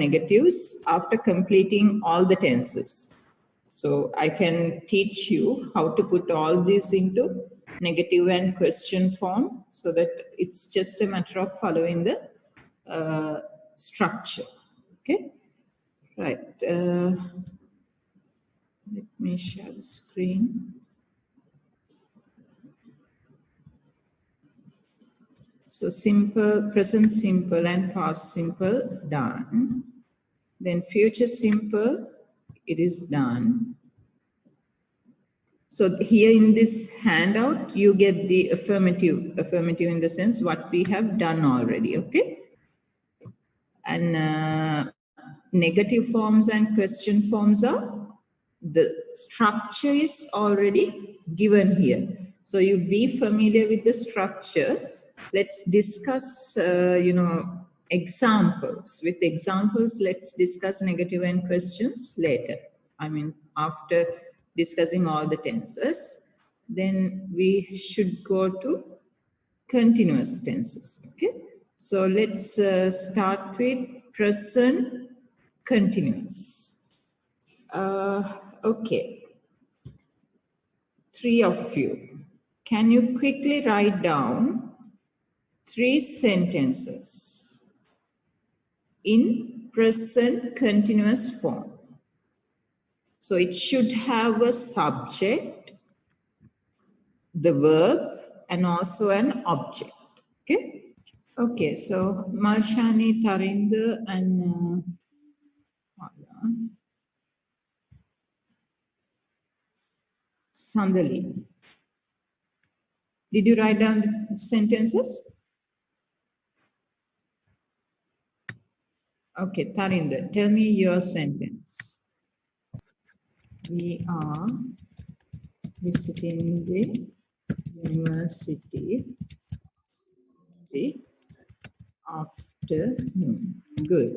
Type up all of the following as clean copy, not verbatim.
negatives after completing all the tenses. So I can teach you how to put all these into negative and question form, so that it's just a matter of following the structure. Okay, right. Let me share the screen. So simple, present simple and past simple done. Then future simple, it is done. So here in this handout, you get the affirmative in the sense what we have done already, okay? And negative forms and question forms are, the structure is already given here. So you be familiar with the structure. Let's discuss, examples. With examples, let's discuss negative and questions later. I mean, after discussing all the tenses, then we should go to continuous tenses. Okay. So let's start with present continuous. Okay. 3 of you. Can you quickly write down 3 sentences in present continuous form? So it should have a subject, the verb, and also an object. Okay. Okay. So Malshani, Tarinder, and Sandali. Did you write down the sentences? Okay, Tarinder, tell me your sentence. We are visiting the university the afternoon. Good.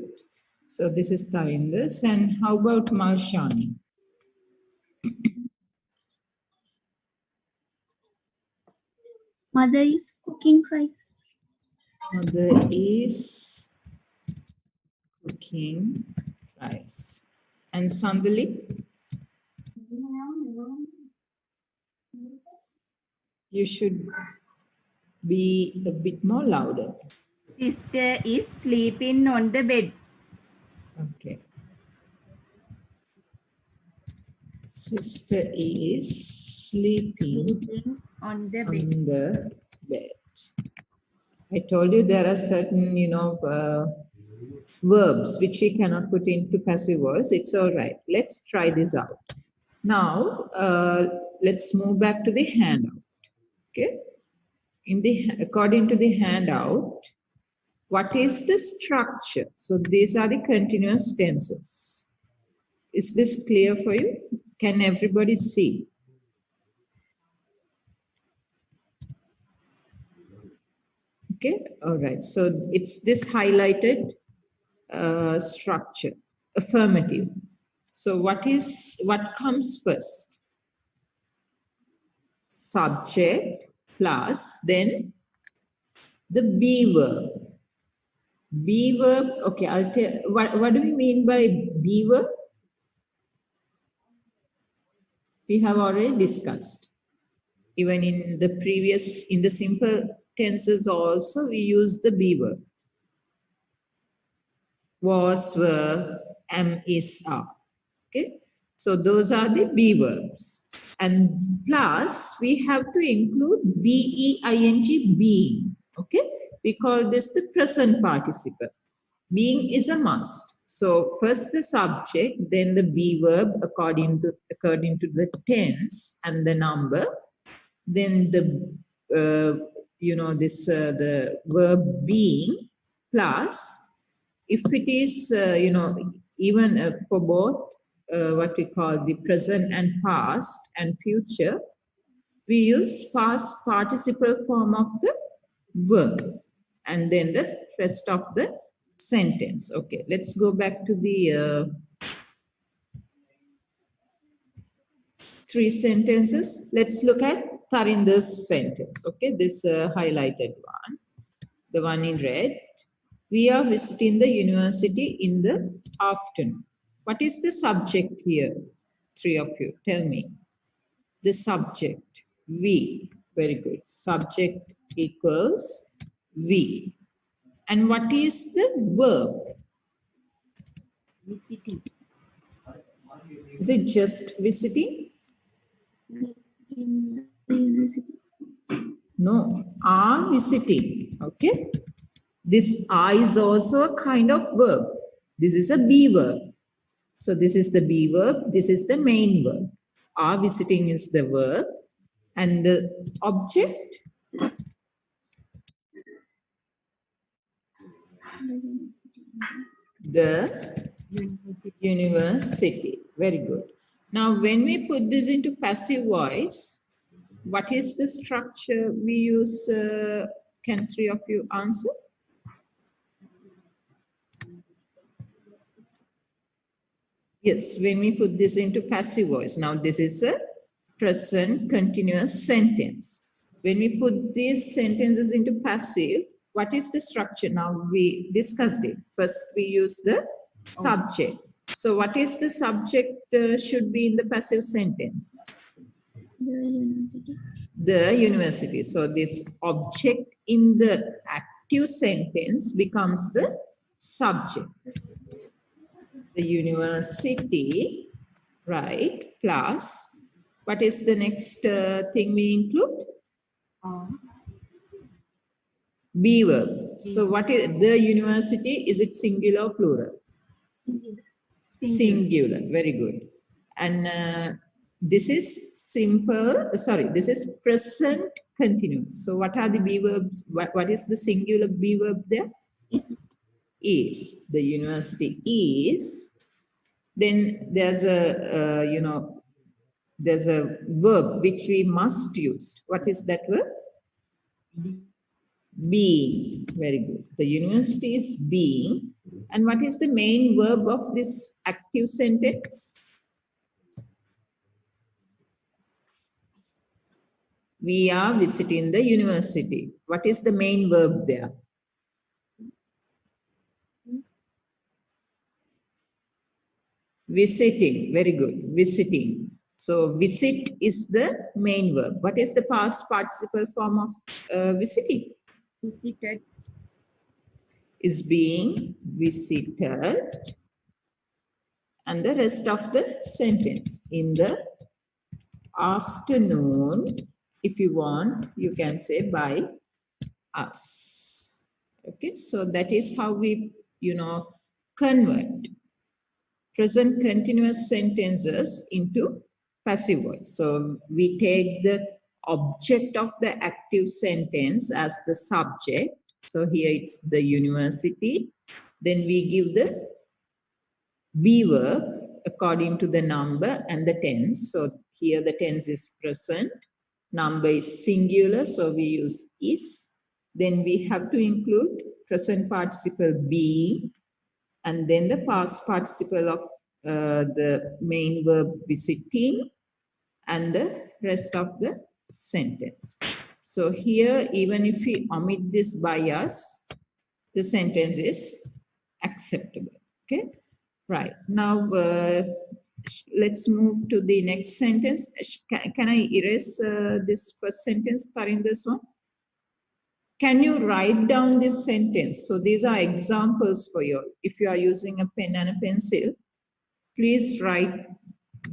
So this is Tarinder's. And how about Malshani? Mother is cooking rice. Mother is cooking rice. And Sandali? You should be a bit more louder. Sister is sleeping on the bed. Okay. Sister is sleeping on the bed. I told you there are certain, verbs which we cannot put into passive voice. It's all right. Let's try this out. Now, let's move back to the handout. Okay. According to the handout, what is the structure? So these are the continuous tenses. Is this clear for you? Can everybody see? Okay, all right. So it's this highlighted structure, affirmative. So what comes first? Subject plus then the be verb. Be verb, okay, I'll tell, what do we mean by be verb? We have already discussed. Even in the simple tenses also, we use the be verb. Was, were, am, is, are. Okay. So those are the be verbs. And plus, we have to include B-E-I-N-G, being. Okay. We call this the present participle. Being is a must. So first the subject, then the be verb according to the tense and the number. Then the the verb being plus, if it is even for both what we call the present and past and future, we use past participle form of the verb and then the rest of the sentence. Okay, let's go back to the 3 sentences. Let's look at Tarinder's sentence. Okay, this highlighted one, the one in red. We are visiting the university in the afternoon. What is the subject here? Three of you, tell me. The subject, we. Very good. Subject equals we. And what is the verb? Visiting. Is it just visiting? Visiting the university. No, are visiting. Okay. This are is also a kind of verb. This is a be verb. So this is the be verb. This is the main verb. Are visiting is the verb. And the object? The university. Very good. Now, when we put this into passive voice, what is the structure we use? Can three of you answer? Yes, when we put this into passive voice. Now, this is a present continuous sentence. When we put these sentences into passive, what is the structure? Now, we discussed it. First, we use the subject. So, what is the subject should be in the passive sentence? The university. The university. So, this object in the active sentence becomes the subject. The university, right, plus, what is the next thing we include? Be verb. So what is the university? Is it singular or plural? Singular. Very good. And this is simple, sorry, this is present continuous. So what are the be verbs? What is the singular be verb there? Is. The university is. Then there's a, there's a verb which we must use. What is that verb? Being. Very good. The university is being. And what is the main verb of this active sentence? We are visiting the university. What is the main verb there? Visiting. Very good. Visiting. So visit is the main verb. What is the past participle form of visiting? Visited. Is being visited. And the rest of the sentence. In the afternoon, if you want, you can say by us. Okay, so that is how we, convert present continuous sentences into passive voice. So we take the object of the active sentence as the subject. So here it's the university. Then we give the be verb according to the number and the tense. So here the tense is present. Number is singular, so we use is. Then we have to include present participle being, and then the past participle of the main verb visiting, and the rest of the sentence. So here, even if we omit this by-us, the sentence is acceptable. Okay, right. Now, let's move to the next sentence. Can I erase this first sentence, this one? Can you write down this sentence? So these are examples for you. If you are using a pen and a pencil, please write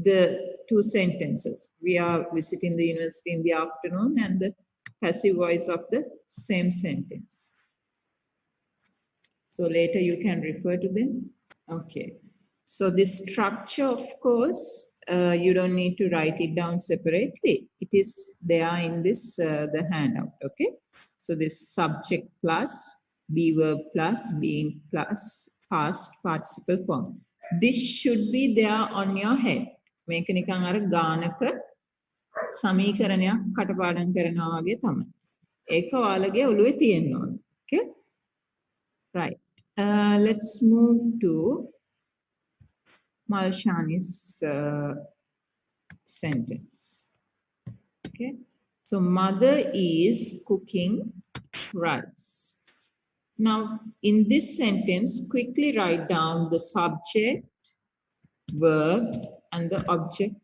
the two sentences. We are visiting the university in the afternoon, and the passive voice of the same sentence. So later you can refer to them. Okay. So this structure, of course, you don't need to write it down separately. It is there in this, the handout, okay? So this subject plus, be verb plus, being plus, past participle form. This should be there on your head. මේක නිකන් අර ගානක සමීකරණයක් කටපාඩම් කරනවා වගේ තමයි. ඒක ඔයාලගේ ඔළුවේ තියෙන්න ඕන. Okay? Right. Let's move to Malshani's sentence. Okay. So mother is cooking rice. Now, in this sentence, quickly write down the subject, verb, and the object.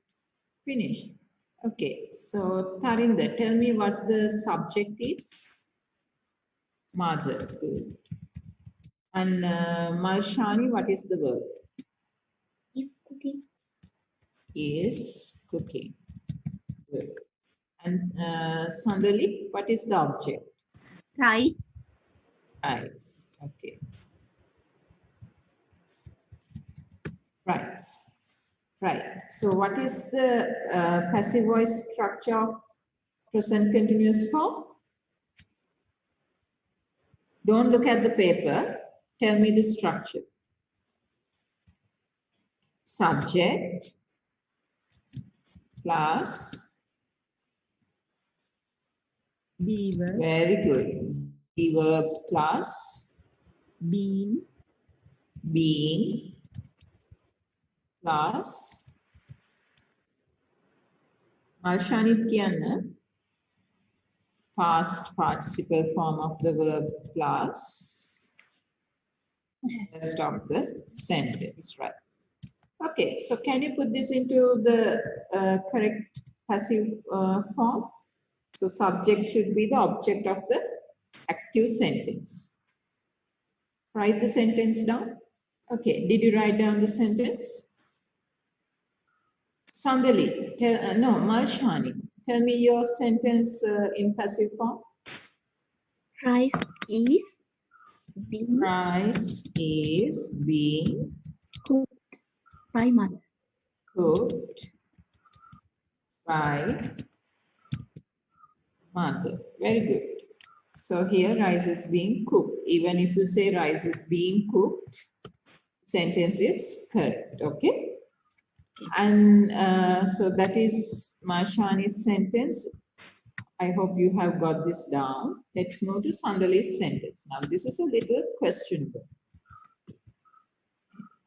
Finish. Okay, so Tarinda, tell me what the subject is. Mother. Good. And Malshani, what is the verb? Is cooking. Is cooking. Good. And Sandali, what is the object? Rice. Rice. Okay. Rice. Right. So what is the passive voice structure of present continuous form? Don't look at the paper. Tell me the structure. Subject plus. Be verb. Very good. Be verb plus. Being. Being plus. Malshanit kiyanna. Past participle form of the verb plus. Rest of the sentence, right? Okay, so can you put this into the correct passive form? So subject should be the object of the active sentence. Write the sentence down. Okay, did you write down the sentence? Sandali, no, Malshani, tell me your sentence in passive form. Rice is being Rice is being cooked by mother. cooked by mother. Very good. So here rice is being cooked. Even if you say rice is being cooked, sentence is correct. Okay. And so that is Marshani's sentence. I hope you have got this down. Let's move to Sandali's sentence. Now this is a little questionable.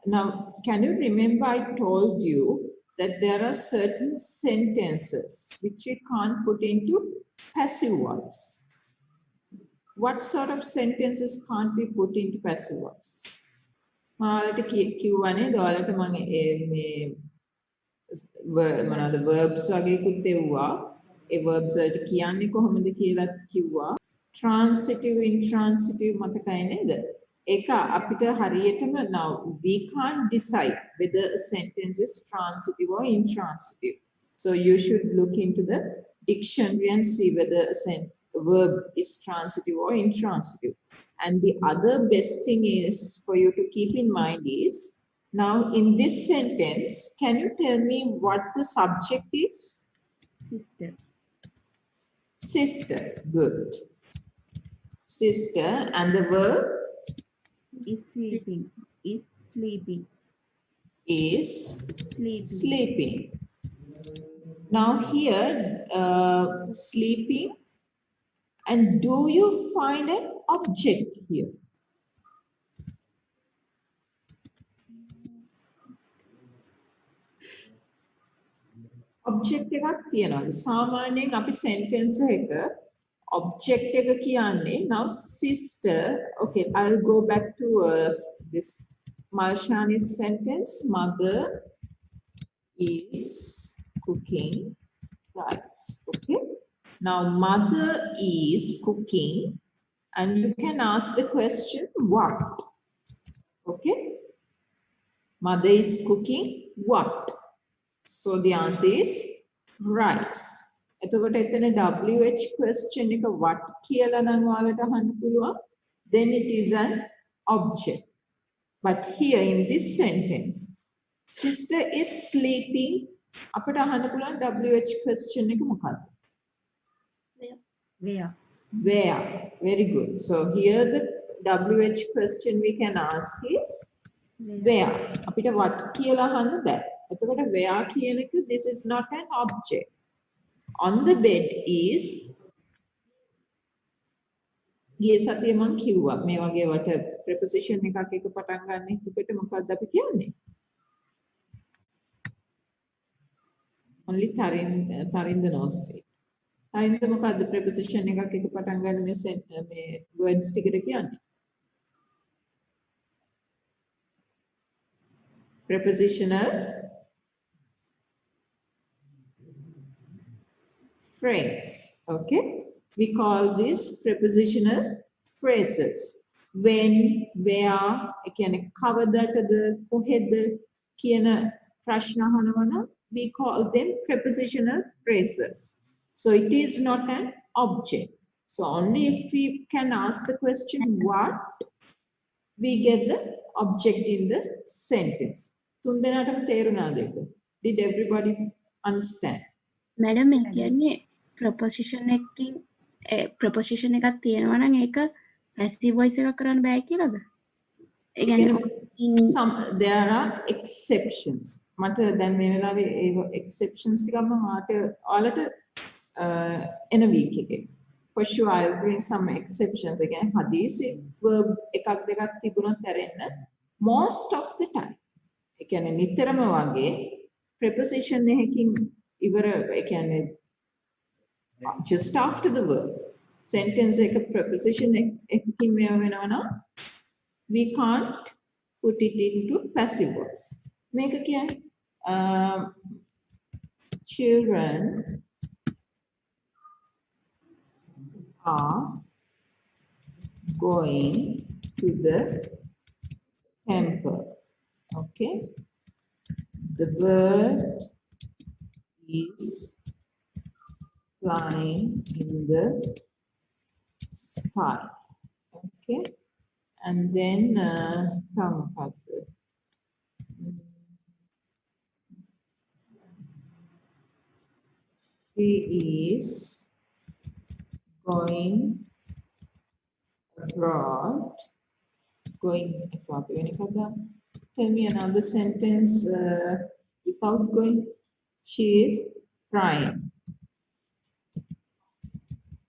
Now, can you remember I told you that there are certain sentences which you can't put into passive voice. What sort of sentences can't be put into passive voice? මාලට කිව්වනේ ඔයාලට මම මේ මොනවාද verbs වගේකුත් එව්වා. ඒ verbs වලට කියන්නේ කොහොමද කියලා කිව්වා. Transitive, intransitive මතකයි නේද? ඒක අපිට හරියටම now we can't decide whether a sentence is transitive or intransitive. So you should look into the dictionary and see whether a verb is transitive or intransitive. And the other best thing is for you to keep in mind is, now in this sentence, can you tell me what the subject is? Sister. Sister. Good. Sister. And the verb? Is sleeping. Is sleeping. Is Sleeping. sleeping. Now here, sleeping. And do you find an object here? Object එකක් තියෙනවා. සාමාන්‍යයෙන් අපි sentence එක object එක කියන්නේ now sister. Okay, I'll go back to this Malshani's sentence. Mother is cooking rice. Okay. Now, mother is cooking, and you can ask the question, what? Okay? Mother is cooking what? So, the answer is rice. එතකොට එතන WH question එක what කියලා නම් ඔයාලට අහන්න පුළුවන්. Then it is an object. But here in this sentence, sister is sleeping. අපිට අහන්න පුළුවන් WH question එක මොකක්ද? Where? Where? Very good. So here the WH question we can ask is where? අපිට what කියලා අහන්න බෑ. එතකොට where කියන එක this is not an object. On the bed is ගිය සතියේ මම කිව්වා මේ වගේ වට preposition එකක් එක පටන් ගන්න එකට මොකක්ද අපි කියන්නේ? Only Tarinda knows it. Tarinda මොකක්ද preposition එකක් එක පටන් ගන්න මේ words ටිකට කියන්නේ? prepositional phrase. Okay, we call this prepositional phrases. When, where, again, cover that the කොහෙද කියන ප්‍රශ්න අහනවනම් we call them prepositional phrases. So it is not an object. So only if we can ask the question what, we get the object in the sentence. තුන්දෙනාටම තේරුණාද ඒක? Did everybody understand? Madam, මේ කියන්නේ preposition එකකින් preposition එකක් තියෙනවා නම් ඒක passive voice එකක් කරන්න බෑ කියලාද? ඒ කියන්නේ some there are exceptions. මට දැන් මේ වෙලාවේ ඒ exceptions ටිකක් මම ඔයාලට එන week එකේ for sure I'll bring some exceptions again. හදිසි verb එකක් දෙකක් තිබුණොත් ඇරෙන්න most of the time. ඒ කියන්නේ නිතරම වගේ preposition එකකින් ඉවර ඒ කියන්නේ just after the verb sentence එක preposition එකකින් මෙයා වෙනවා නම් we can't put it into passive voice. මේක කියන්නේ children are going to the temple. Okay, the bird is flying in the sky. Okay, and then she is going abroad. Going abroad. Tell me another sentence without going. She is crying.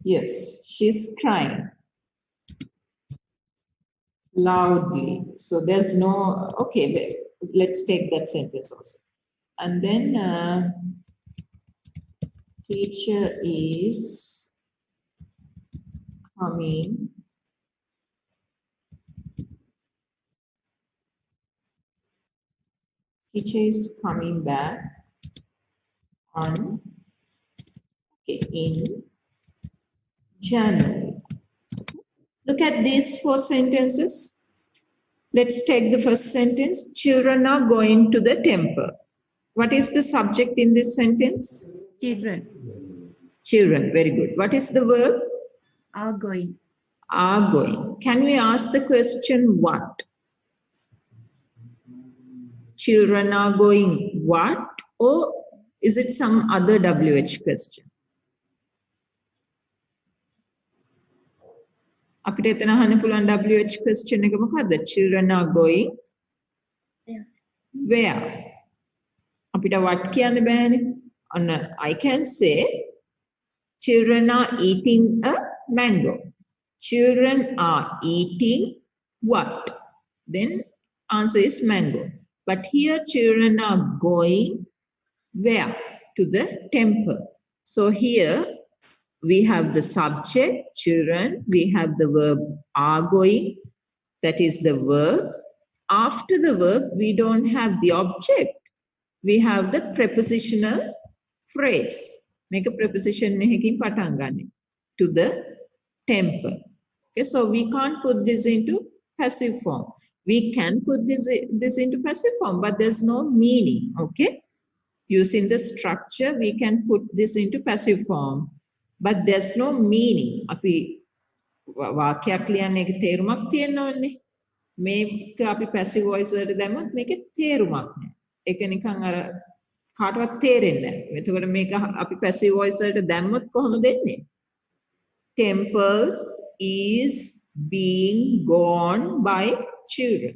Yes, she's crying loudly. So there's no, okay, let's take that sentence also. And then teacher is coming back on in January. Look at these 4 sentences. Let's take the first sentence. Children are going to the temple. What is the subject in this sentence? Children Children, very good. What is the verb? are going. Are going. Can we ask the question what? Children are going what? Or is it some other WH question? අපිට එතන අහන්න පුළුවන් WH question එක මොකද්ද? Children are going where? අපිට what කියන්න බෑනේ. අන්න I can say children are eating a mango. Children are eating what? Then answer is mango. But here children are going where? To the temple. So here we have the subject, children. We have the verb are going. That is the verb. After the verb, we don't have the object. We have the prepositional phrase. Make a preposition එකකින් පටන් ගන්න. To the temple. Okay, so we can't put this into passive form. We can put this into passive form, but there's no meaning. Okay, using the structure, we can put this into passive form, but there's no meaning. අපි වාක්‍යයක් ලියන්න එක තේරුමක් තියෙන්න ඕනේ. මේක අපි passive voice වලට දැම්මොත් මේකේ තේරුමක් නැහැ. ඒක නිකන් අර කාටවත් තේරෙන්නේ නැහැ. එතකොට මේක අපි passive voice වලට දැම්මොත් කොහොමද එන්නේ? Temple is being gone by children.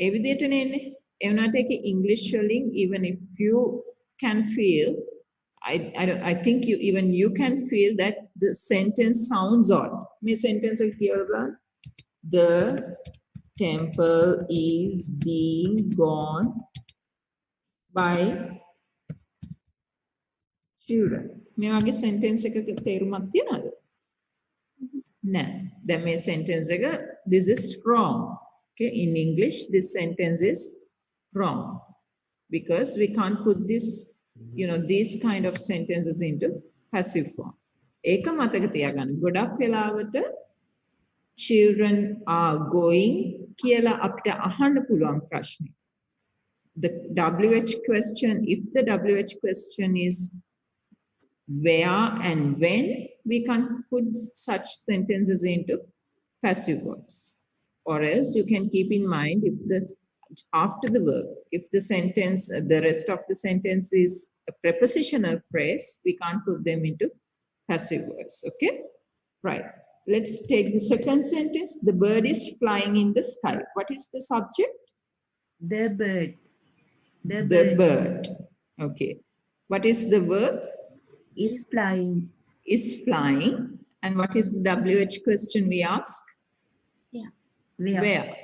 ඒ විදිහටනේ එන්නේ. ඒ වුණාට ඒක English වලින් even if you can feel I think you can feel that the sentence sounds odd. මේ sentence එක කියලා බලන්න. The temple is being gone by children. මේ වගේ sentence එකක තේරුමක් තියනවද? නෑ. දැන් මේ sentence එක this is wrong. Okay, in English this sentence is wrong, because we can't put this, these kind of sentences into passive form. ඒක මතක තියාගන්න. ගොඩක් වෙලාවට children are going කියලා අපිට අහන්න පුළුවන් ප්‍රශ්නේ. The WH question, if the WH question is where and when, we can put such sentences into passive voice. Or else you can keep in mind, if the after the verb, if the sentence, the rest of the sentence is a prepositional phrase, we can't put them into passive voice. Okay, right. Let's take the second sentence. The bird is flying in the sky. What is the subject? The bird. The bird. Okay. What is the verb? Is flying. Is flying. And what is the WH question we ask? Yeah. Where?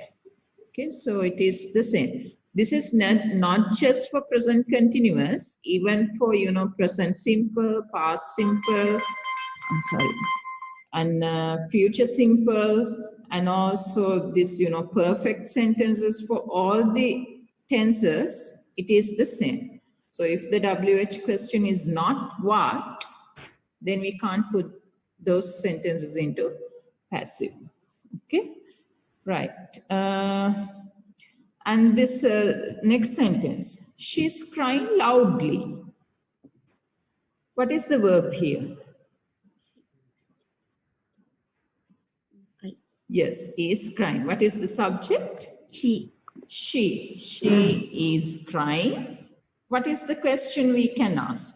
Okay, so it is the same. This is not just for present continuous, even for, present simple, past simple, I'm sorry, and future simple, and also this, perfect sentences. For all the tenses, it is the same. So if the WH question is not what, then we can't put those sentences into passive. Okay, right. And this next sentence, she's crying loudly. What is the verb here? Yes, is crying. What is the subject? She. She is crying. What is the question we can ask?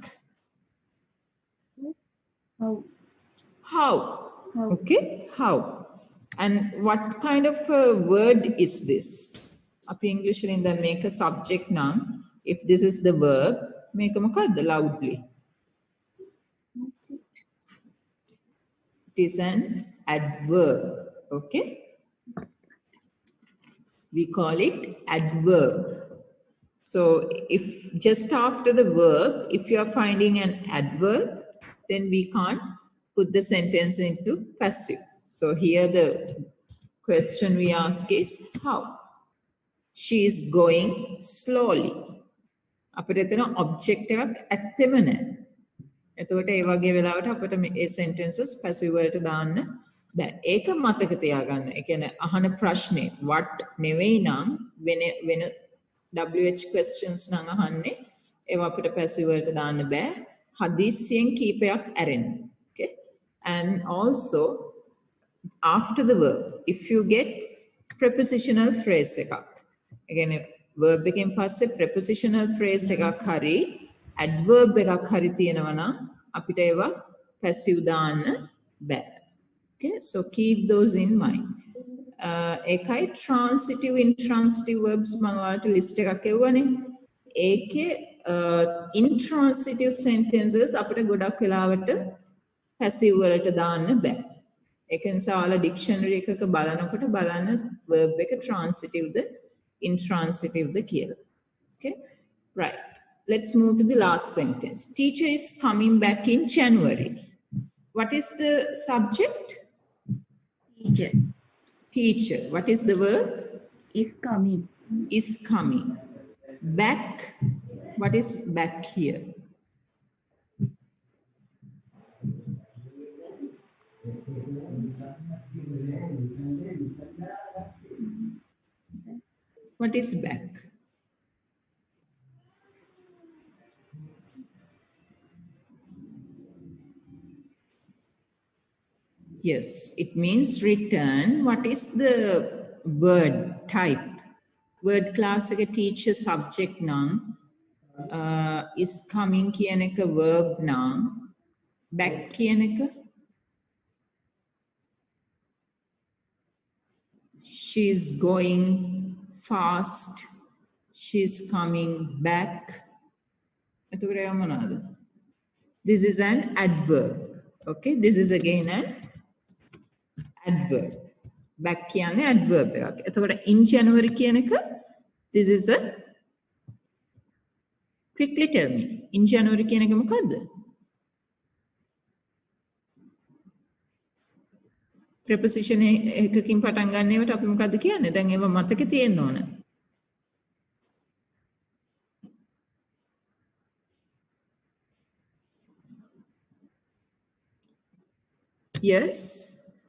How? Okay, how? And what kind of a word is this? Up English in the make a subject noun. If this is the verb, make a loudly. It is an adverb. Okay. We call it adverb. So if just after the verb, if you are finding an adverb, then we can't put the sentence into passive. So here the question we ask is how? She is going slowly. අපිට එතන object එකක් ඇත්තෙම නැහැ. එතකොට ඒ වගේ වෙලාවට අපිට මේ sentences passive වලට දාන්න බෑ. ඒක මතක තියාගන්න. ඒ කියන්නේ අහන ප්‍රශ්නේ what නෙවෙයි නම් වෙන WH questions නම් අහන්නේ ඒවා අපිට passive වලට දාන්න බෑ. හදිස්සියෙන් කීපයක් ඇරෙන්න. Okay? And also after the verb, if you get prepositional phrase එකක්. again verb එකෙන් පස්සේ prepositional phrase එකක් හරි adverb එකක් හරි තියෙනවා නම් අපිට ඒවා passive දාන්න බෑ. Okay, so keep those in mind. ඒකයි transitive intransitive verbs මම ඔයාලට list එකක් එවුවානේ. ඒකේ intransitive sentences අපිට ගොඩක් වෙලාවට passive වලට දාන්න බෑ. ඒක නිසා ඔයාලා dictionary එකක බලනකොට බලන්න verb එක transitive ද intransitive ද කියලා. Okay, right. Let's move to the last sentence. Teacher is coming back in January. What is the subject? Teacher. Teacher. What is the verb? Is coming. Is coming. Back. What is back here? What is back? Yes, it means return. What is the word type? Word class එක teacher subject නම් is coming කියන එක verb නම් back කියන එක she's going fast, she's coming back. එතකොට ඒවා මොනවාද? This is an adverb. Okay, this is again an adverb. Back කියන්නේ adverb එකක්. එතකොට in January කියන එක this is a quickly tell me. In January කියන එක මොකද්ද? preposition එකකින් පටන් ගන්න ඒවට අපි මොකද්ද කියන්නේ? දැන් ඒවා මතකේ තියෙන්න ඕන. Yes.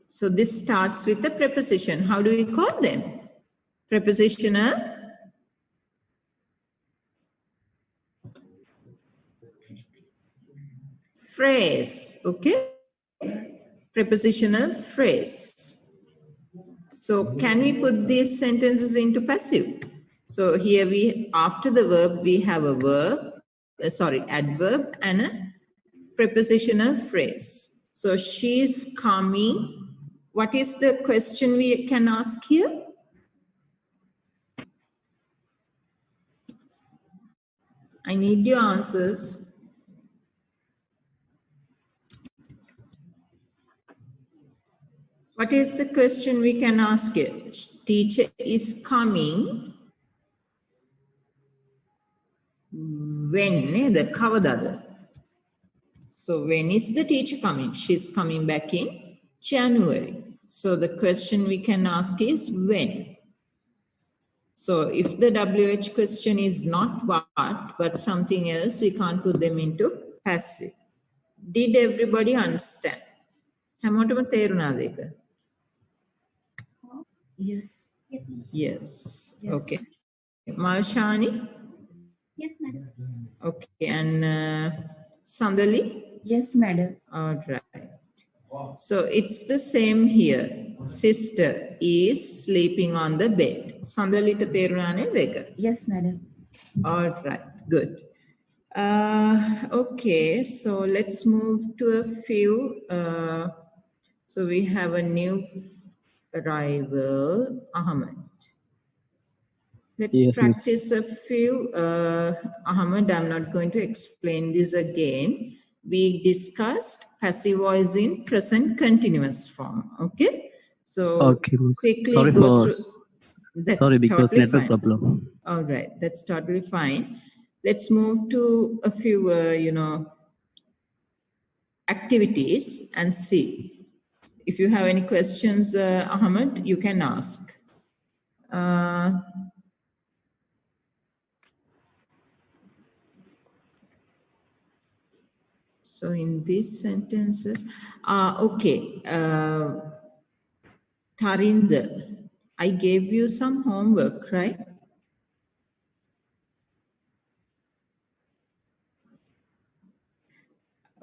So this starts with a preposition. How do we call them? Prepositional phrase. Okay. Prepositional phrase. So can we put these sentences into passive? So here we, after the verb, we have a verb, adverb and a prepositional phrase. So she is coming. What is the question we can ask here? I need your answers. What is the question we can ask here? Teacher is coming. When? The kavadada. So when is the teacher coming? She's coming back in January. So the question we can ask is when. So if the WH question is not what, but something else, we can't put them into passive. Did everybody understand? හැමෝටම තේරුණාද ඒක? Yes. Yes, ma'am. Yes. Yes. Okay. Malshani? Yes, madam. Okay. And Sandali? Yes, madam. All right. So it's the same here. Sister is sleeping on the bed. Sandalita තේරුණා නේද ඒක? Yes, madam. All right, good. Okay, so let's move to a few. So we have a new arrival, Ahmed. Let's Yes, miss. practice a few. Ahmed, I'm not going to explain this again. We discussed passive voice in present continuous form. Okay, so Okay, miss. quickly Sorry go for through. That's sorry because totally network fine. problem. All right, that's totally fine. Let's move to a few, activities and see. If you have any questions, Ahmed, you can ask. So in these sentences, okay, Tarinder, I gave you some homework, right?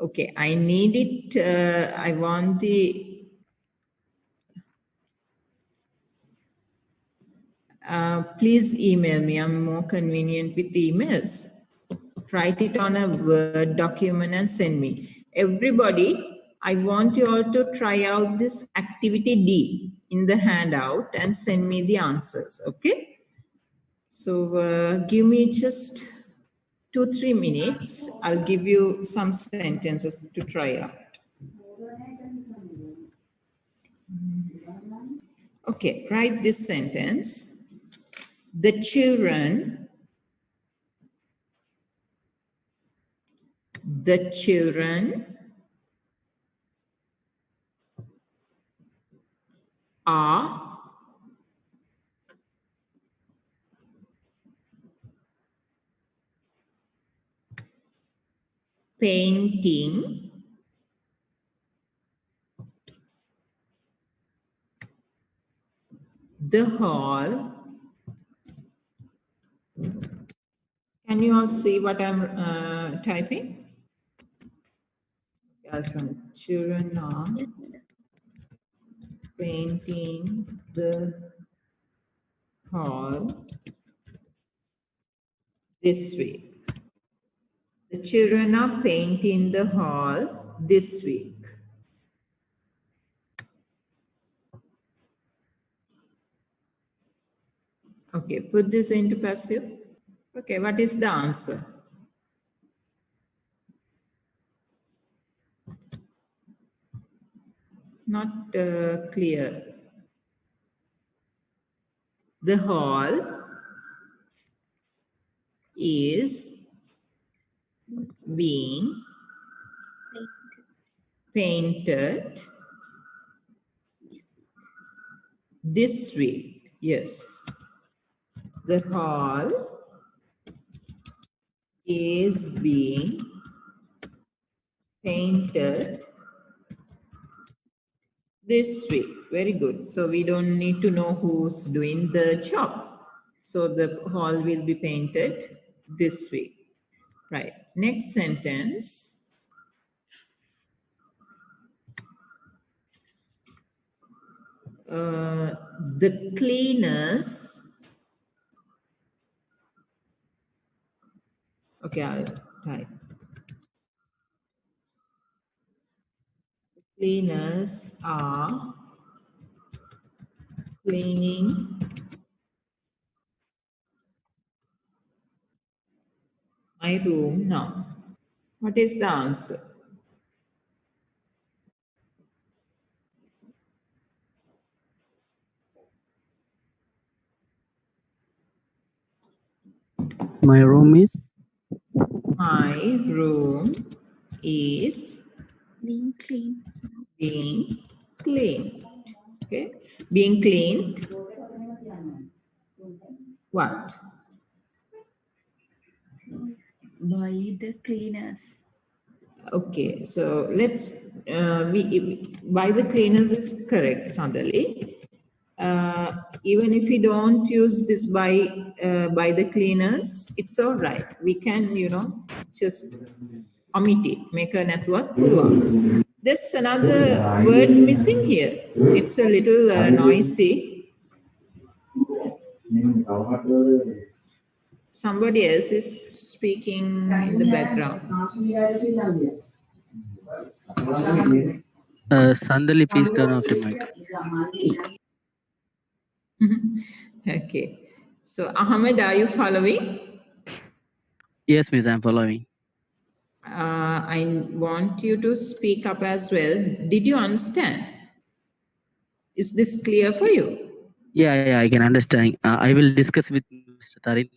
Okay, I need it. I want the, please email me. I'm more convenient with emails. Write it on a Word document and send me. Everybody, I want you all to try out this activity D in the handout and send me the answers, okay? So give me just 2-3 minutes. I'll give you some sentences to try out. Okay, write this sentence. The children are painting the hall. Can you all see what I'm typing? Children are painting the hall this week. The children are painting the hall this week. Okay, put this into passive. Okay, what is the answer? Not clear. The hall is being painted this week. Yes. The hall is being painted this way. Very good. So we don't need to know who's doing the job. So the hall will be painted this way. Right. Next sentence. The cleaners. Okay, I'll type. Cleaners are cleaning my room now. What is the answer? My room is My room is being clean. being cleaned. Okay, being cleaned. What? By the cleaners. Okay, so let's by the cleaners is correct, Sandali. Even if we don't use this by the cleaners, it's all right. We can, just omit it. Make a network. There's another word missing here. It's a little noisy. Somebody else is speaking in the background. Sandali, please turn off your mic. Okay. So, Ahmed, are you following? Yes, miss, I'm following. I want you to speak up as well. Did you understand? Is this clear for you? Yeah, I can understand. I will discuss with Mr. Tarin.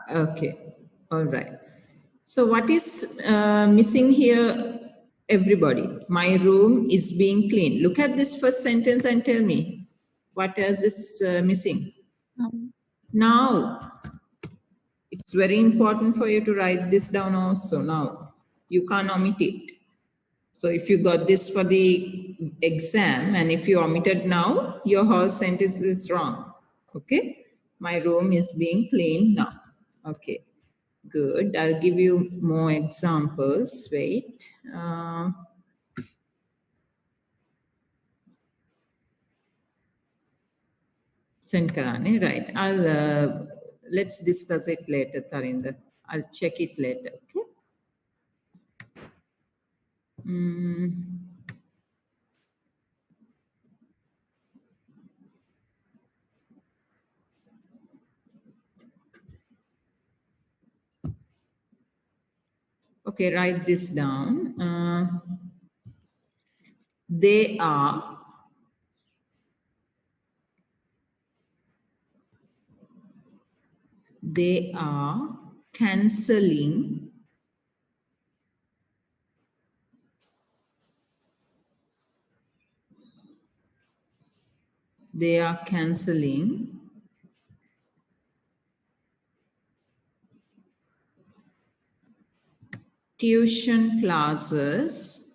Okay. All right. So, what is missing here, everybody? My room is being cleaned. Look at this first sentence and tell me what else is missing. Now, it's very important for you to write this down also now. You can't omit it. So if you got this for the exam and if you omitted now, your whole sentence is wrong. Okay? My room is being cleaned now. Okay, good. I'll give you more examples. Wait. Sankarani, right. Let's discuss it later, Tarinder. I'll check it later, okay? Okay, write this down. They are cancelling tuition classes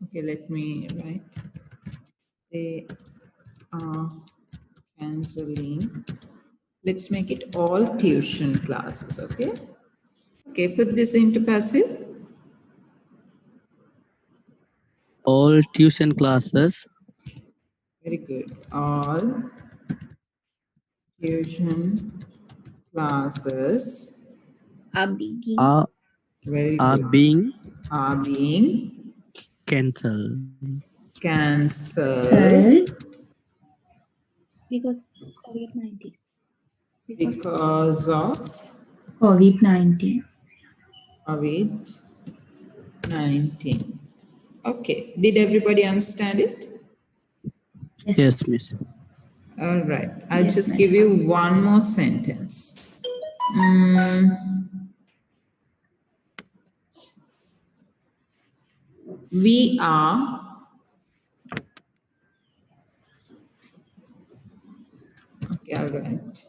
Okay, let me write. They are cancelling. Let's make it all tuition classes, okay? Okay, put this into passive. All tuition classes Very good. All tuition classes Are being are very are good. being Are being cancelled cancelled because COVID-19. because of COVID-19. COVID-19. Okay, did everybody understand it? Yes, miss. All right, I'll Yes, just ma'am. give you one more sentence. We are, okay, all right.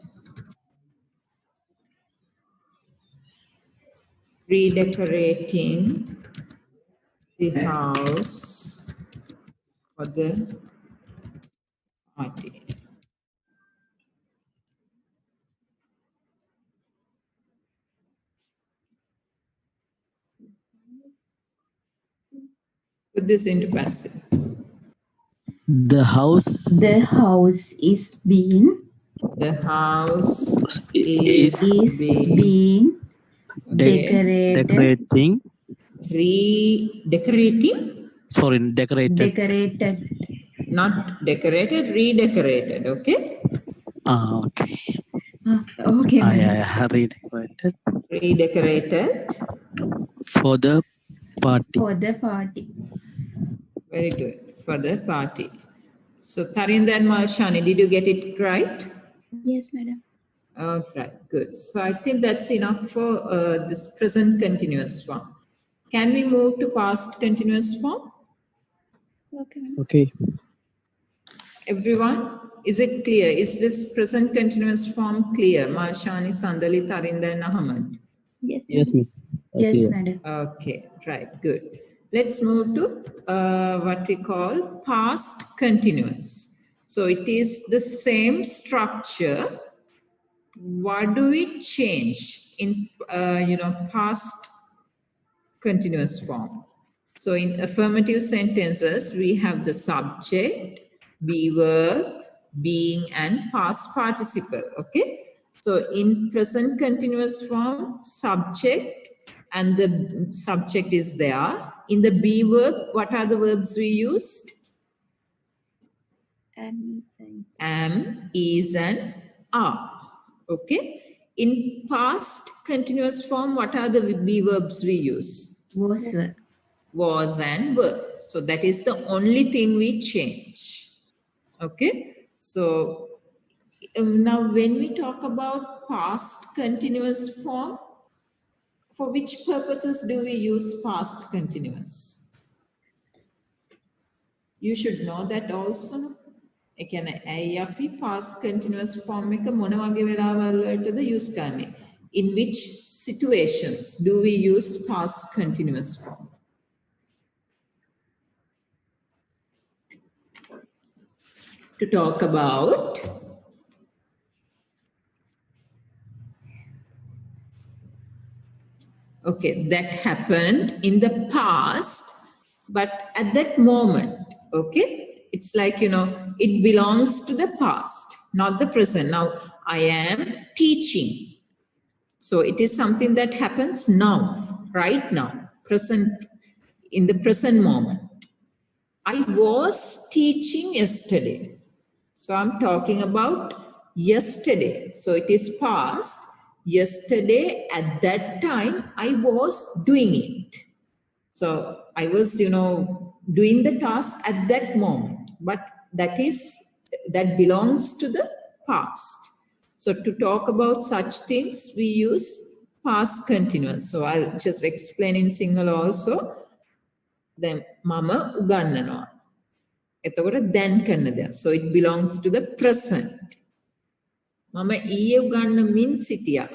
Redecorating the house for the party. Put this into passive. The house The house is being The house is is being decorated decorating. redecorating, Sorry, decorated. not decorated, redecorated, okay? Okay. Okay, Yeah, madam. yeah, redecorated Redecorated, for the party. For the party. very good, for the party. So Tarinda and Marshani, did you get it right? Yes, madam. All right, good. So I think that's enough for this present continuous form. Can we move to past continuous form? Okay, madam. Okay. Everyone, is it clear? Is this present continuous form clear? Marshani, Sandali, Tarinda, and Ahmad. Yes, Yes, madam. miss. Yes, Okay. madam. Okay, right, good. Let's move to what we call past continuous. So it is the same structure. What do we change in, past continuous form? So in affirmative sentences, we have the subject, be verb, being, and past participle. Okay. So in present continuous form, subject and the subject is there. In the be verb, what are the verbs we used? Am, is, and are. Okay. In past continuous form, what are the be verbs we use? Was and were. So that is the only thing we change. Okay. So now when we talk about past continuous form, for which purposes do we use past continuous? You should know that also. ඒ කියන්නේ ඇයි අපි past continuous form එක මොන වගේ වෙලාවල් වලටද use කරන්නේ? In which situations do we use past continuous form? To talk about okay, that happened in the past, but at that moment, okay, it's like, it belongs to the past, not the present. Now, I am teaching. So it is something that happens now, right now, present, in the present moment. I was teaching yesterday. So I'm talking about yesterday. So it is past. Yesterday, at that time, I was doing it. So I was, doing the task at that moment. But that belongs to the past. So to talk about such things, we use past continuous. So I'll just explain in Sinhala also. Then mama ugannanawa. එතකොට දැන් කරන දෙයක්. So it belongs to the present. මම ඊයේ උගන්නමින් සිටියා.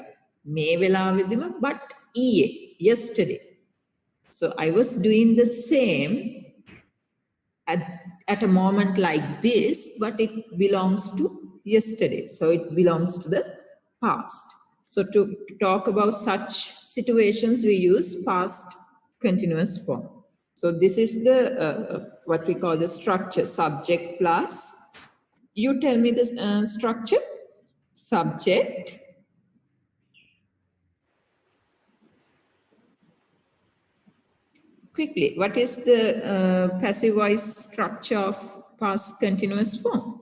මේ වෙලාවෙදිම but ඊයේ, yesterday. So I was doing the same at a moment like this, but it belongs to yesterday. So it belongs to the past. So to talk about such situations, we use past continuous form. So this is the what we call the structure, subject plus. You tell me the structure. Subject, quickly, what is the passive voice structure of past continuous form?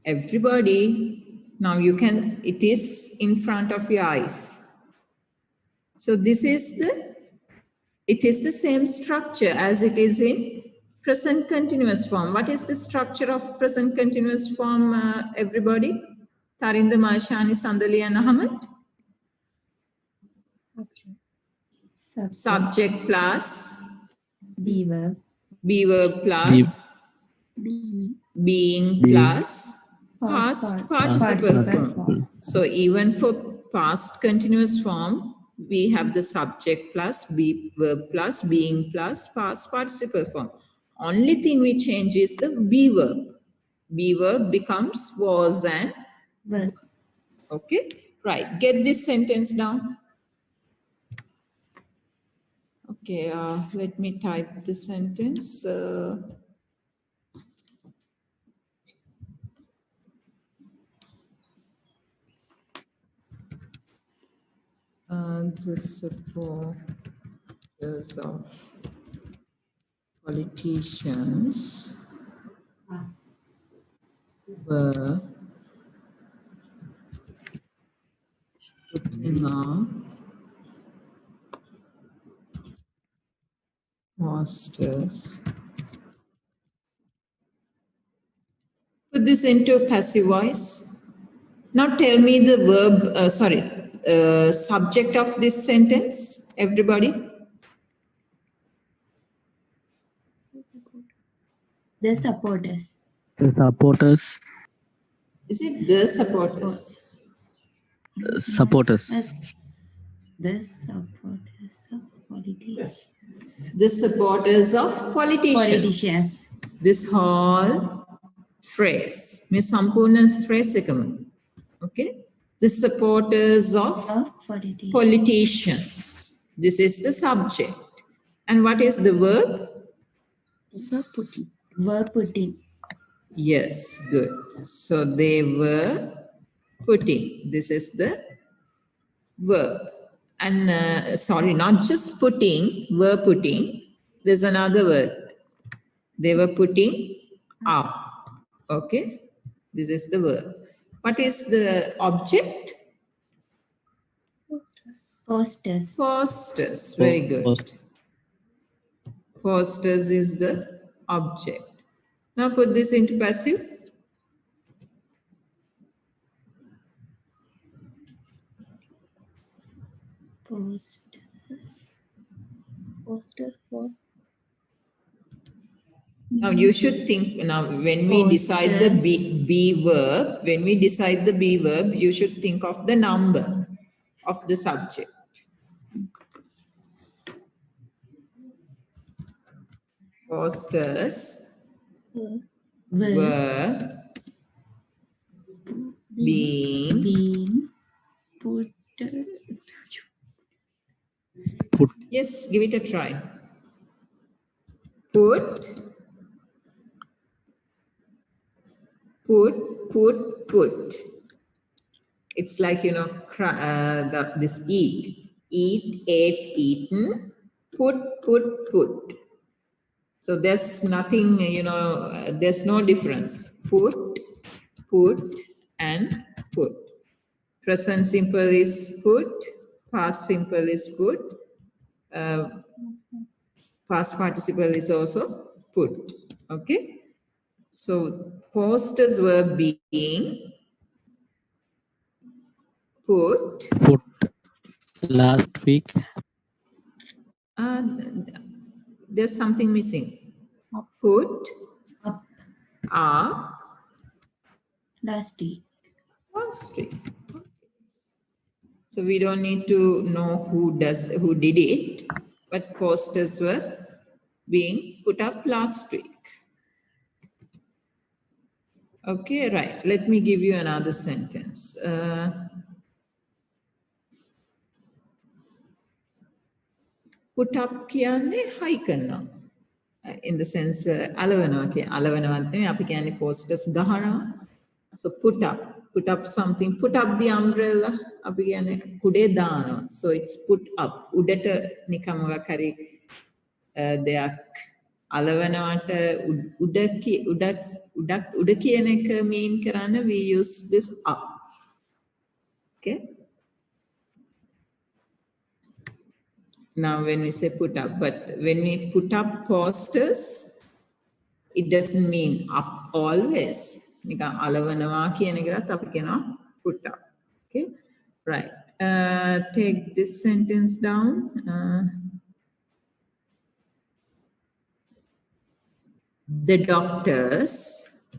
Everybody, Now you can, it is in front of your eyes. So this is it is the same structure as it is in present continuous form. What is the structure of present continuous form, everybody? Tarinda, Marshani, Sandali and Ahmed? Subject plus Be verb. be verb plus Being. being Being. plus Past past participle participle form. So even for past continuous form, we have the subject plus be verb plus being plus past participle form. Only thing we change is the be verb. Be verb becomes was and was. okay. Right. Get this sentence down. Okay. Let me type the sentence. The supporters of politicians were putting up posters. Put this into passive voice. Now tell me the verb, subject of this sentence, everybody. The supporters. The supporters. Is it the supporters? Supporters. The supporters of politicians. The supporters of politicians. Politicians. This whole phrase. මේ සම්පූර්ණ phrase එකම. Okay? The supporters of Of politicians. politicians. This is the subject. And what is the verb? Were putting. Yes, good. So they were putting. This is the verb. And sorry, not just putting, were putting. There's another word. They were putting up. Okay? This is the verb. What is the object? Posters. Posters. Very good. Posters is the object. Now put this into passive. Posters. Posters was. Now you should think, now when we decide the be verb, when we decide the be verb, you should think of the number of the subject. Posters were being Put. yes, give it a try. Put. It's like, you know, this eat, ate, eaten, put. So there's nothing, you know, there's no difference. Put, and put. Present simple is put, past simple is put, past participle is also put. Okay? So posters were being put. Put last week. There's something missing. Put Up. up Last week. last week. So we don't need to know who did it, but posters were being put up last week. Okay, right. Let me give you another sentence. Put up කියන්නේ high කරනවා. In the sense අලවනවා අපි කියන්නේ posters ගහනවා. So put up something, put up the umbrella. අපි කියන්නේ කුඩේ දානවා. So it's put up. උඩට නිකම් මොකක් හරි දෙයක් අලවනවට උඩ කියන එක mean කරන්න we use this up. Okay. Now when we say put up, but when we put up posters, it doesn't mean up always. නිකන් අලවනවා කියන එකත් අපි කියනවා put up. Okay. Right. Take this sentence down. The doctors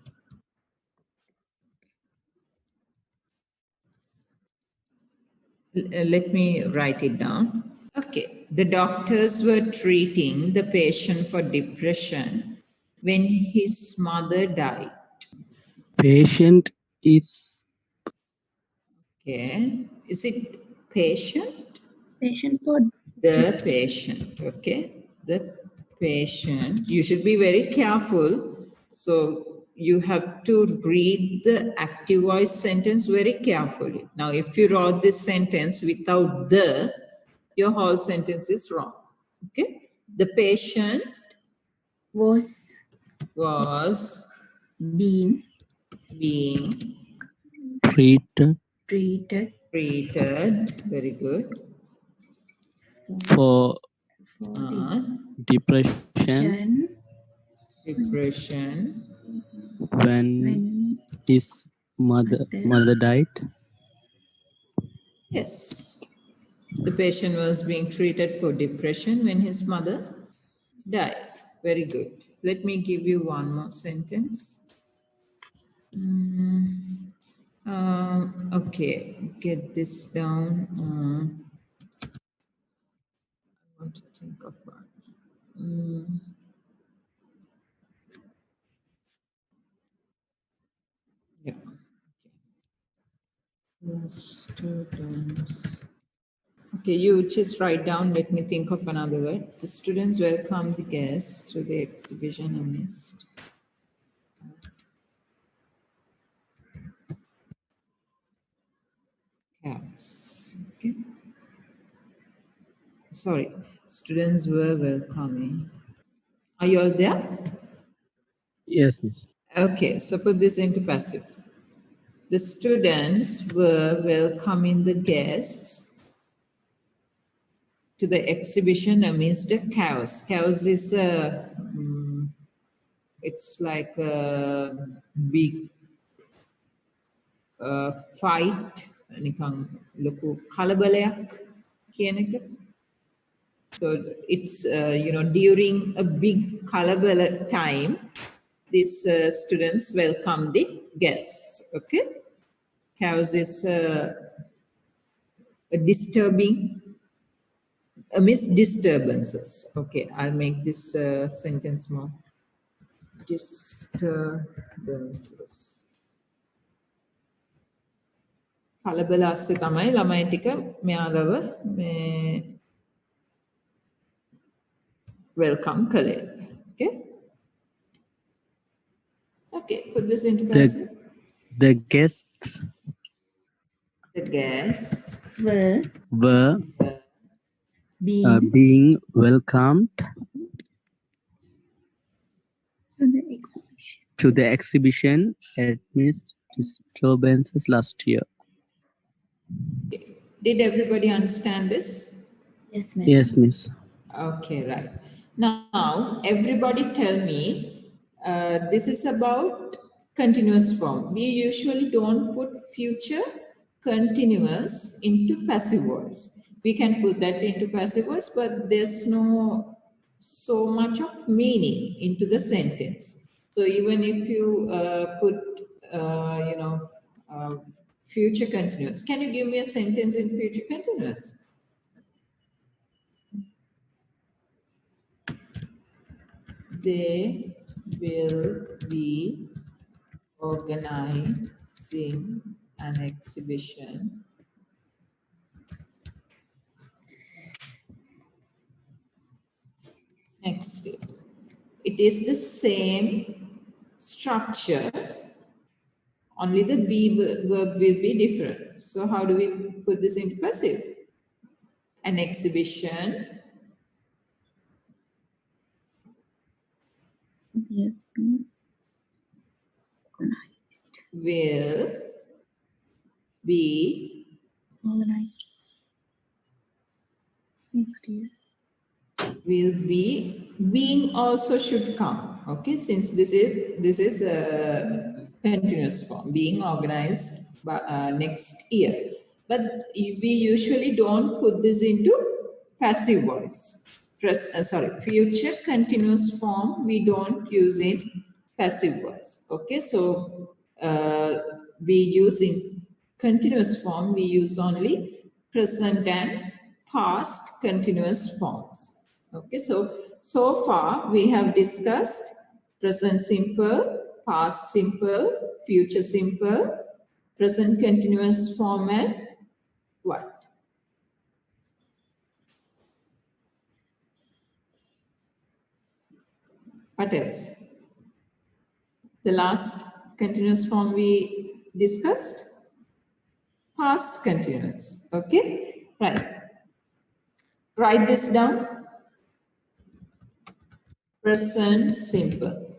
let me write it down. Okay. The doctors were treating the patient for depression when his mother died. Patient is Okay. Is it patient? patient pod. The patient. Okay. The patient. You should be very careful. So you have to read the active voice sentence very carefully. Now, if you wrote this sentence without the, your whole sentence is wrong. Okay. The patient Was was being being treated treated. Very good. for Uh, depression depression. when when his mother died. Yes. The patient was being treated for depression when his mother died. Very good. Let me give you one more sentence. Okay, get this down. I want to think of one. Yeah. The students. Okay, you just write down. Let me think of another word. The students welcome the guests to the exhibition amidst. Chaos. Okay. Sorry, students were welcoming. Are you all there? Yes, miss. Okay, so put this into passive. The students were welcoming the guests to the exhibition amidst the chaos. Chaos is it's like a big fight. නිකන් ලොකු කලබලයක් කියන එක. So it's, during a big kalabala time, these students welcome the guests, okay? Chaos is a disturbing, amidst disturbances. Okay, I'll make this sentence more. Disturbances. කලබල අස්සේ තමයි ළමයි ටික මෙයාලව welcome කළේ. Okay? Okay, put this into passive. The guests The guests were being being welcomed to the exhibition amidst disturbances last year. Did everybody understand this? yes ma'am. Yes, miss. Okay, right. Now, everybody tell me, this is about continuous form. We usually don't put future continuous into passive voice. We can put that into passive voice, but there's no so much of meaning into the sentence. So even if you put, future continuous, can you give me a sentence in future continuous? They will be organizing an exhibition next year. It is the same structure, only the be verb will be different. So how do we put this into passive? An exhibition will be Organized. Next year. Will be, being also should come. Okay, since this is a continuous form, being organized by, next year. But we usually don't put this into passive voice. Future continuous form we don't use in passive voice. Okay, so we use in continuous form, we use only present and past continuous forms. Okay, so far we have discussed present simple, past simple, future simple, present continuous form, and what? What else? The last continuous form we discussed? Past continuous. Okay, right. Write this down. Present simple.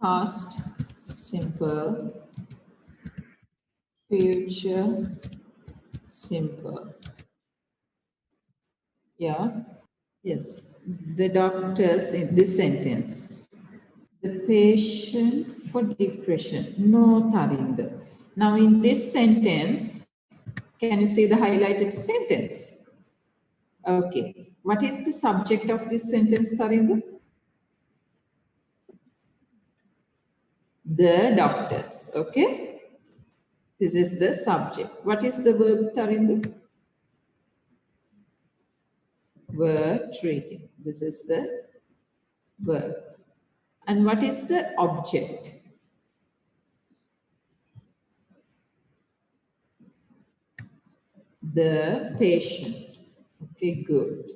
Past simple. Future simple. Yeah. Yes. The doctors in this sentence. The patient for depression. No, Tarinda. Now in this sentence, can you see the highlighted sentence? Okay. What is the subject of this sentence, Tarinda? The doctors. Okay. This is the subject. What is the verb, Tarinda? Were treating. This is the verb. And what is the object? The patient. Okay, good.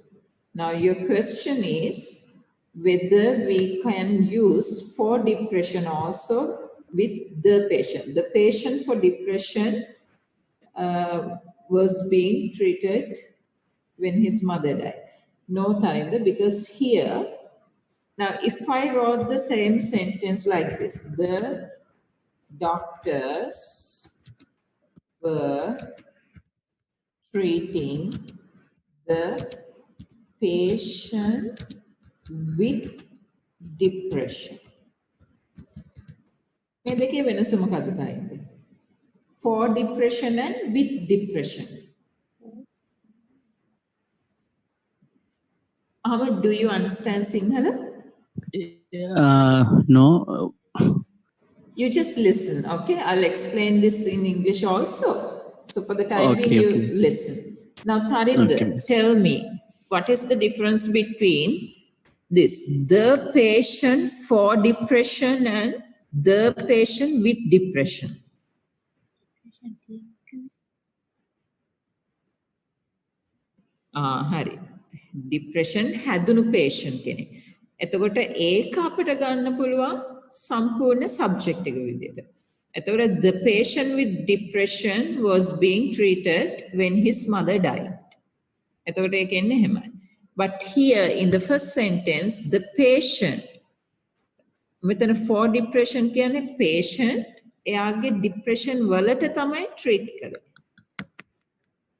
Now your question is whether we can use for depression also with the patient. The patient for depression was being treated when his mother died. No, Tarinder, because here, now if I wrote the same sentence like this, the doctors were treating the patient with depression. මේ දෙකේ වෙනස මොකක්ද තයින්ද? For depression and with depression. Ahmed, do you understand Sinhala? No. You just listen, okay? I'll explain this in English also. So for the time being, you Okay. listen. Now, Tarinder, Okay, tell me, what is the difference between this, the patient for depression and the patient with depression? හරි. Depression හැදුණු patient කෙනෙක්. එතකොට ඒක අපිට ගන්න පුළුවන් සම්පූර්ණ subject එක විදිහට. එතකොට the patient with depression was being treated when his mother died. එතකොට ඒක එන්නේ එහෙමයි. But here in the first sentence, the patient, මෙතන for depression කියන්නේ patient එයාගේ depression වලට තමයි treat කරන්නේ.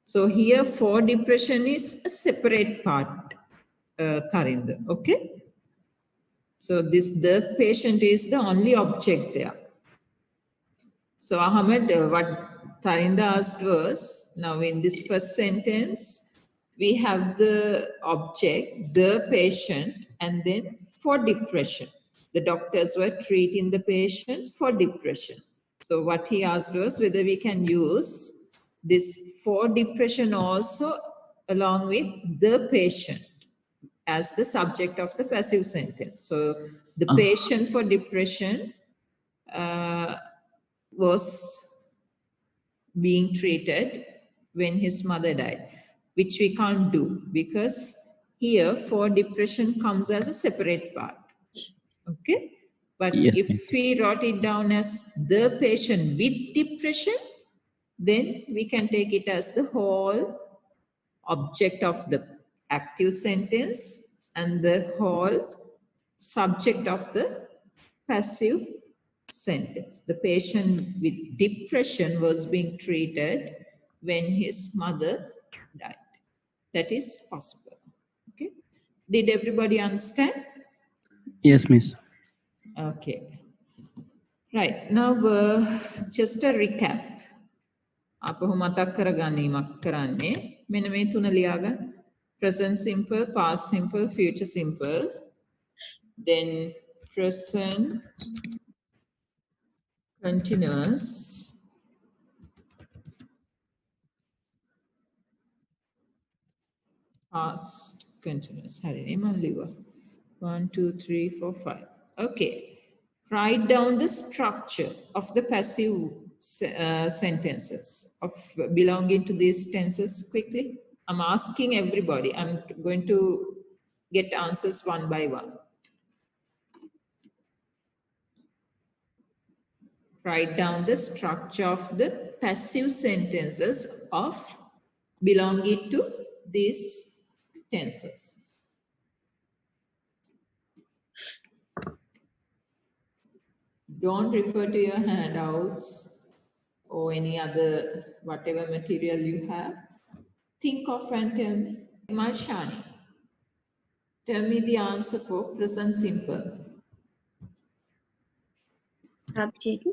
So here for depression is a separate part, Karinda, okay? So this, the patient is the only object there. So Ahmed, what Karinda asked was, now in this first sentence, we have the object, the patient, and then for depression. The doctors were treating the patient for depression. So what he asked was whether we can use this for depression also along with the patient as the subject of the passive sentence. So the patient for depression was being treated when his mother died, which we can't do because here for depression comes as a separate part. Okay? But Yes, if miss. we wrote it down as the patient with depression, then we can take it as the whole object of the active sentence and the whole subject of the passive sentence. The patient with depression was being treated when his mother died. That is possible. Okay. Did everybody understand? Yes, Miss. Okay. Right. Now, just a recap. අපහු මතක් කරගැනීමක් කරන්නේ මෙන්න මේ තුන ලියාගන්න. Present simple, past simple, future simple. Then present continuous, past continuous. හරිනේ මම ලිව්වා. 1 2 3 4 5. Okay. Write down the structure of the passive sentences of belonging to these tenses quickly. I'm asking everybody. I'm going to get answers one by one. Write down the structure of the passive sentences of belonging to these tenses. Don't refer to your handouts or any other whatever material you have. Think of and tell me. Malshani, tell me the answer for present simple. Subject.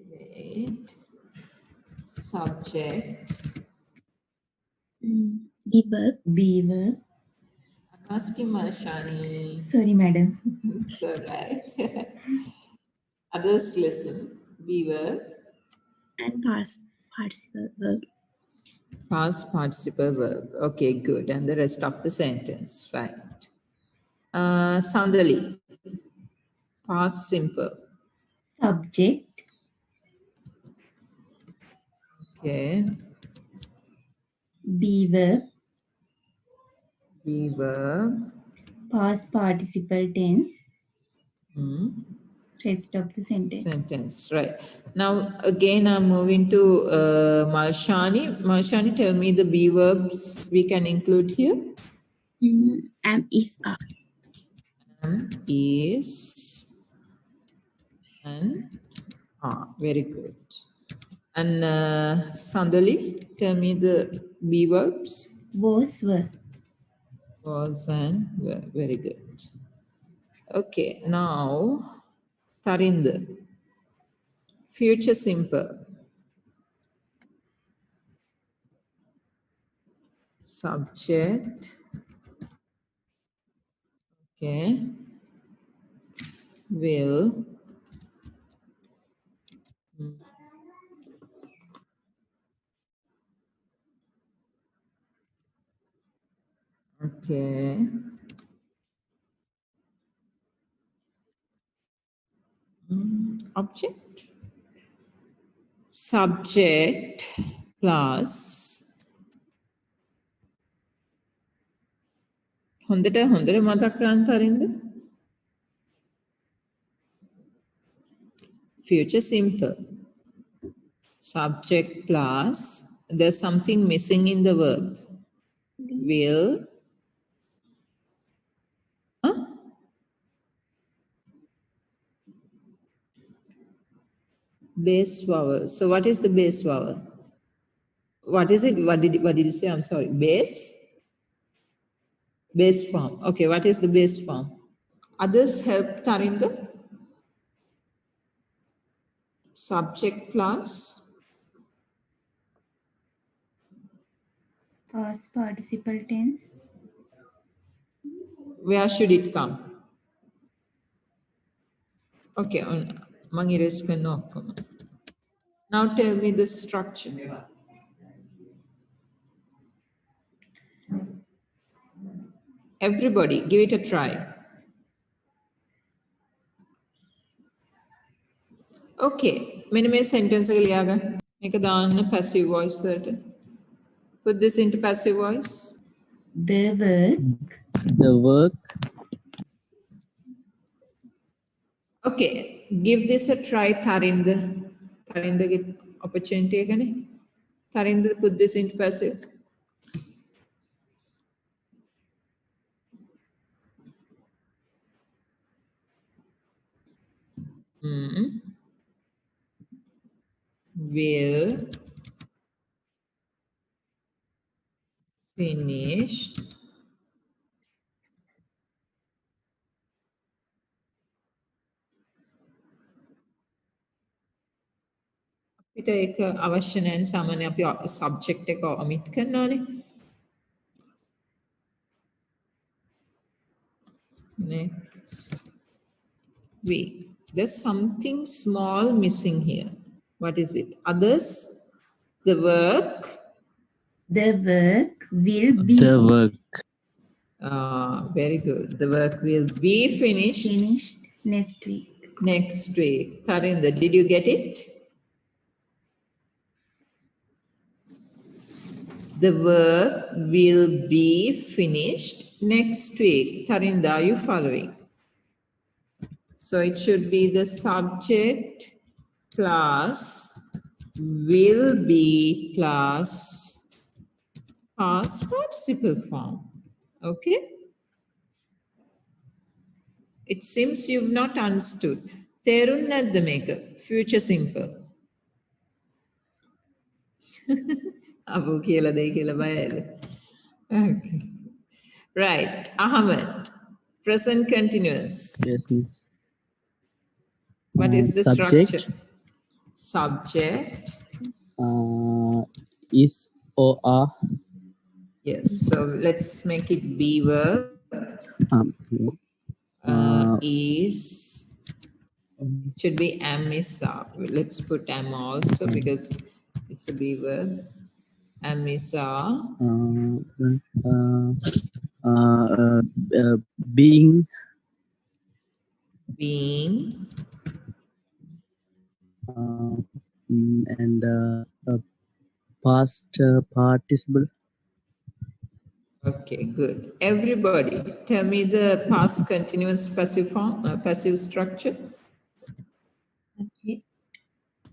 Wait. Subject. Be verb. Beaver. I'm asking Malshani. Sorry, madam. It's all right. Others listen. Be verb. And participle verb. Past participle verb. Okay, good. And the rest of the sentence. Right. Sandali. Past simple. Subject. Okay. Beaver. Be verb. Past participle tense. Hmm. Rest of the sentence. Sentence. Right. Now, again, I'm moving to Malshani. Malshani, tell me the be verbs we can include here. Am, is, are. Am, is, and are. Very good. And Sandali, tell me the be verbs. Was, were. Was and were. Very good. Okay, now Tarinder. Future simple. Subject. Okay. Will. Okay. Object. Subject plus හොඳට මතක් කරන්න තරින්ද? Future simple. Subject plus there's something missing in the verb. Will. Huh? Base vowel. So what is the base vowel? What is it? What did you say? I'm sorry. Base? Base form. Okay, what is the base form? Others help Tarinda. Subject plus Past participle tense. where should it come? Okay, මං erase කරන ඔක්කොම. Now tell me the structure. Everybody, give it a try. Okay, මෙන්න මේ sentence එක ලියාගන්න. මේක දාන්න passive voice වලට. Put this into passive voice. The work. The work. Okay, give this a try, Tarinder. Tarinder get opportunity again. Tarinder, put this into passive. mm, will finish අපිට ඒක අවශ්‍ය නැහැ සාමාන්‍ය අපි subject එක omit කරනවානේ. Next week. There's something small missing here. What is it? Others, the work. The work will be The work. Very good. The work will be finished finished next week. next week. Tarinda, did you get it? The work will be finished next week. Tarinda, are you following? So it should be the subject plus will be plus past participle form. Okay? It seems you've not understood. තේරුම් නැද්ද මේක? Future simple. අබෝ කියලා දෙයි කියලා බයයිද? Okay. Right. Ahmed. Present continuous. Yes, miss. What is the Subject. structure? Subject. Is or are. Yes. So let's make it be verb. Um, Is. Should be am is are. Let's put am also because it's a be verb. Am is are. Being. Being. And past participle. Okay, good. Everybody, tell me the past continuous passive form, passive structure.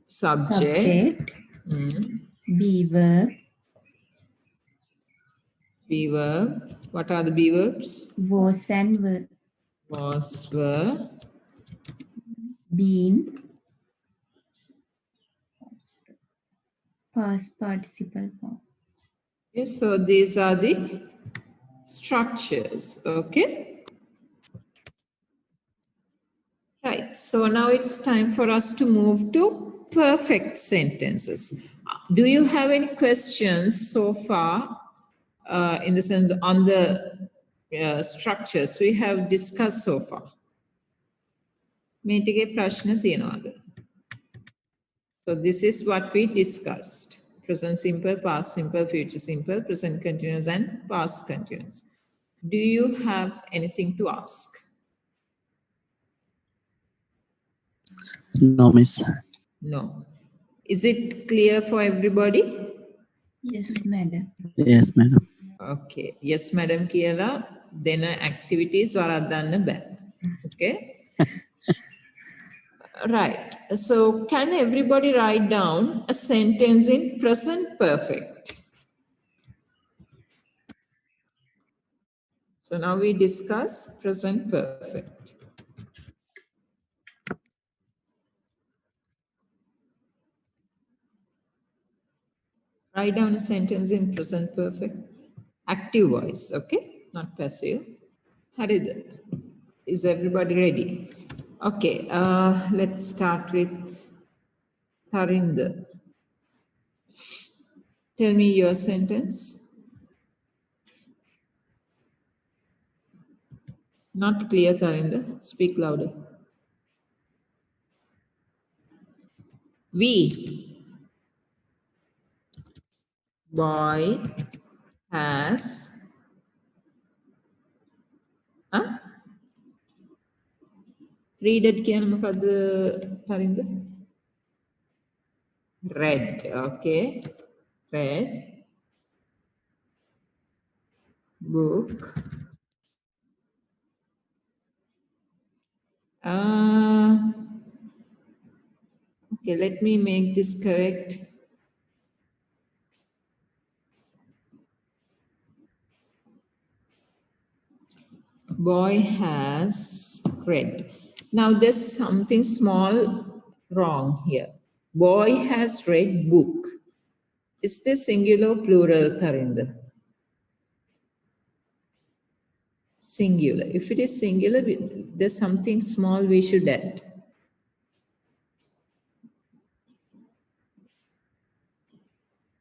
Subject. Be verb, Be verb. What are the be verbs? was and were, Was, were. been, past participle form. Okay, so these are the structures. Okay. Right. So now it's time for us to move to perfect sentences. Do you have any questions so far? In the sense on the structures we have discussed so far. මේ ටිකේ ප්‍රශ්න තියනවාද? So this is what we discussed. Present simple, past simple, future simple, present continuous and past continuous. Do you have anything to ask? No, miss. No. Is it clear for everybody? Yes, madam. Yes, madam. Okay. Yes, madam කියලා දෙන activities වරද්දන්න බෑ. Okay. Right. So can everybody write down a sentence in present perfect? So now we discuss present perfect. Write down a sentence in present perfect. Active voice, okay? Not passive. Harida, is everybody ready? Okay, let's start with Tarinder. Tell me your sentence. Not clear, Tarinder. Speak louder. We. Boy has. Huh? Read it again, Tarinder. Read, okay. Read. Book. Okay, let me make this correct. Boy has read. Now there's something small wrong here. Boy has read book. Is this singular or plural, Tarinder? Singular. If it is singular, there's something small we should add.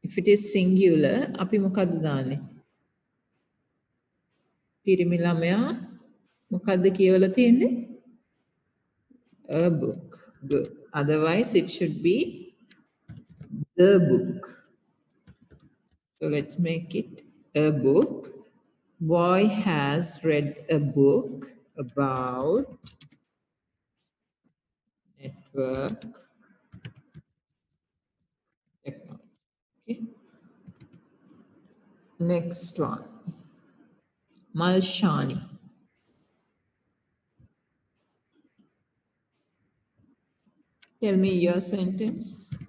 If it is singular, අපි මොකද්ද දාන්නේ? පිරිමි ළමයා මොකද්ද කියවලා තියෙන්නේ? A book. Good. Otherwise, it should be the book. So let's make it a book. Boy has read a book about network technology. Okay. Next one. Malshani. Tell me your sentence.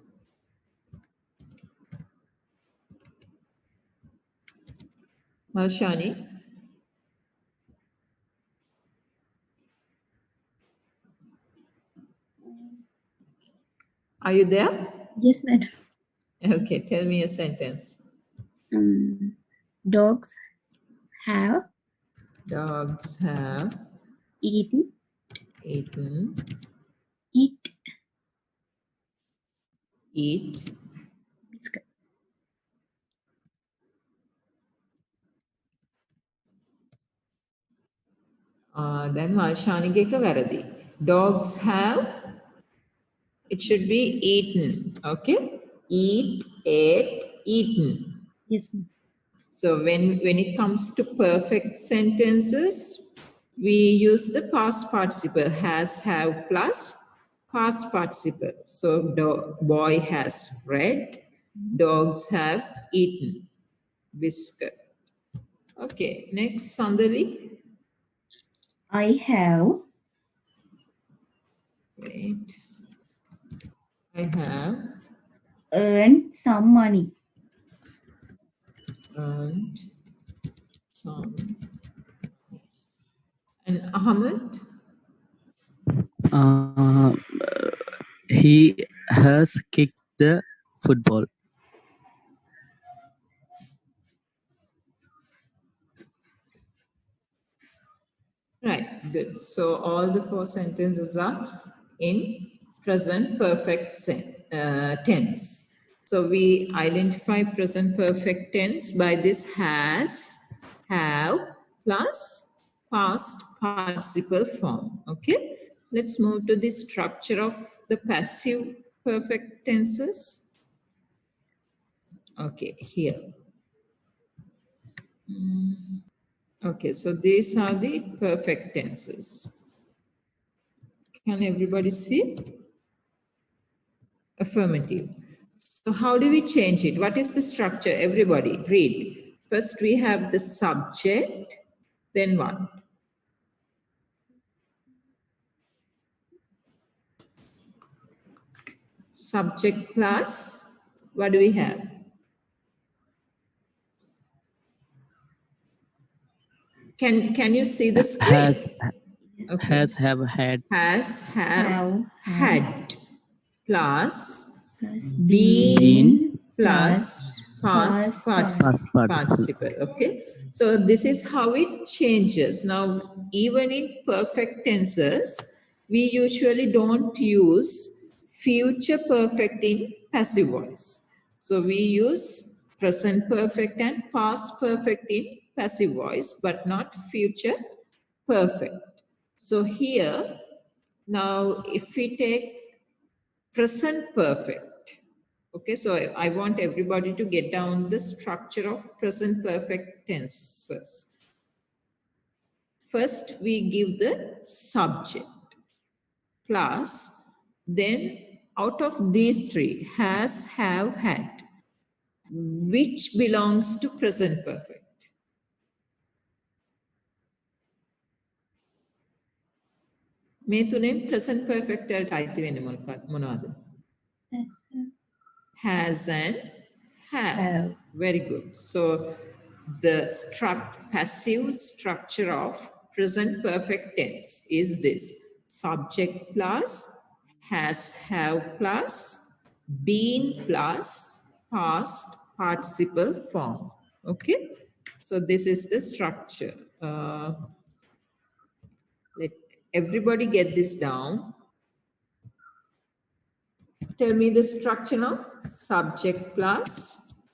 Malshani. Are you there? Yes, madam. Okay, tell me a sentence. Dogs have Dogs have eaten eat biscuit. Then Malshaniga එක වැරදි. Dogs have, it should be eaten. Okay? Eat, ate, eaten. Yes, ma'am. So when it comes to perfect sentences, we use the past participle has, have plus past participle. So boy has read, dogs have eaten biscuit. Okay, next Sandali. I have Wait. I have earned some money. earned some. And Ahmed? Uh, he has kicked the football. Right, good. So all the four sentences are in present perfect tense. So we identify present perfect tense by this has, have, plus past participle form. Okay, let's move to the structure of the passive perfect tenses. Okay, here. Okay, so these are the perfect tenses. Can everybody see? Affirmative. So how do we change it? What is the structure? Everybody read. First we have the subject, then what? Subject plus, what do we have? Can you see the screen? Okay. Has, have, had. Has, have, had, plus Plus been, plus plus past participle. participle. Okay, so this is how it changes. Now, even in perfect tenses, we usually don't use future perfect in passive voice. So we use present perfect and past perfect in passive voice, but not future perfect. So here, now if we take present perfect, okay, so I want everybody to get down the structure of present perfect tenses. First, we give the subject plus, then out of these three, has, have, had, which belongs to present perfect? මේ තුනෙන් present perfect වලට අයිති වෙන්නේ මොනවද? Has and have. Very good. So the passive structure of present perfect tense is this. subject plus, has, have plus, been plus, past participle form. Okay. So this is the structure. Let everybody get this down. Tell me the structure now. Subject plus.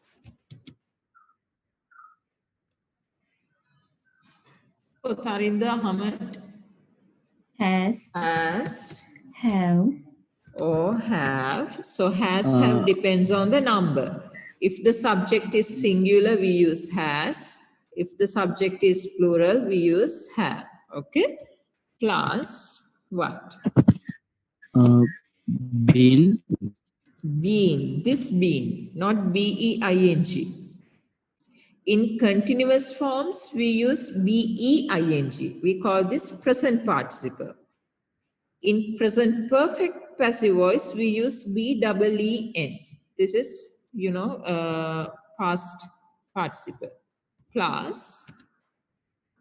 Oh, Tarinda, Hamad. Has, Has have, or have. So has, have depends on the number. If the subject is singular, we use has. If the subject is plural, we use have. Okay. Plus what? Been, Been. This been, not B-E-I-N-G. In continuous forms, we use B-E-I-N-G. We call this present participle. In present perfect passive voice, we use B-E-E-N. This is, past participle. Plus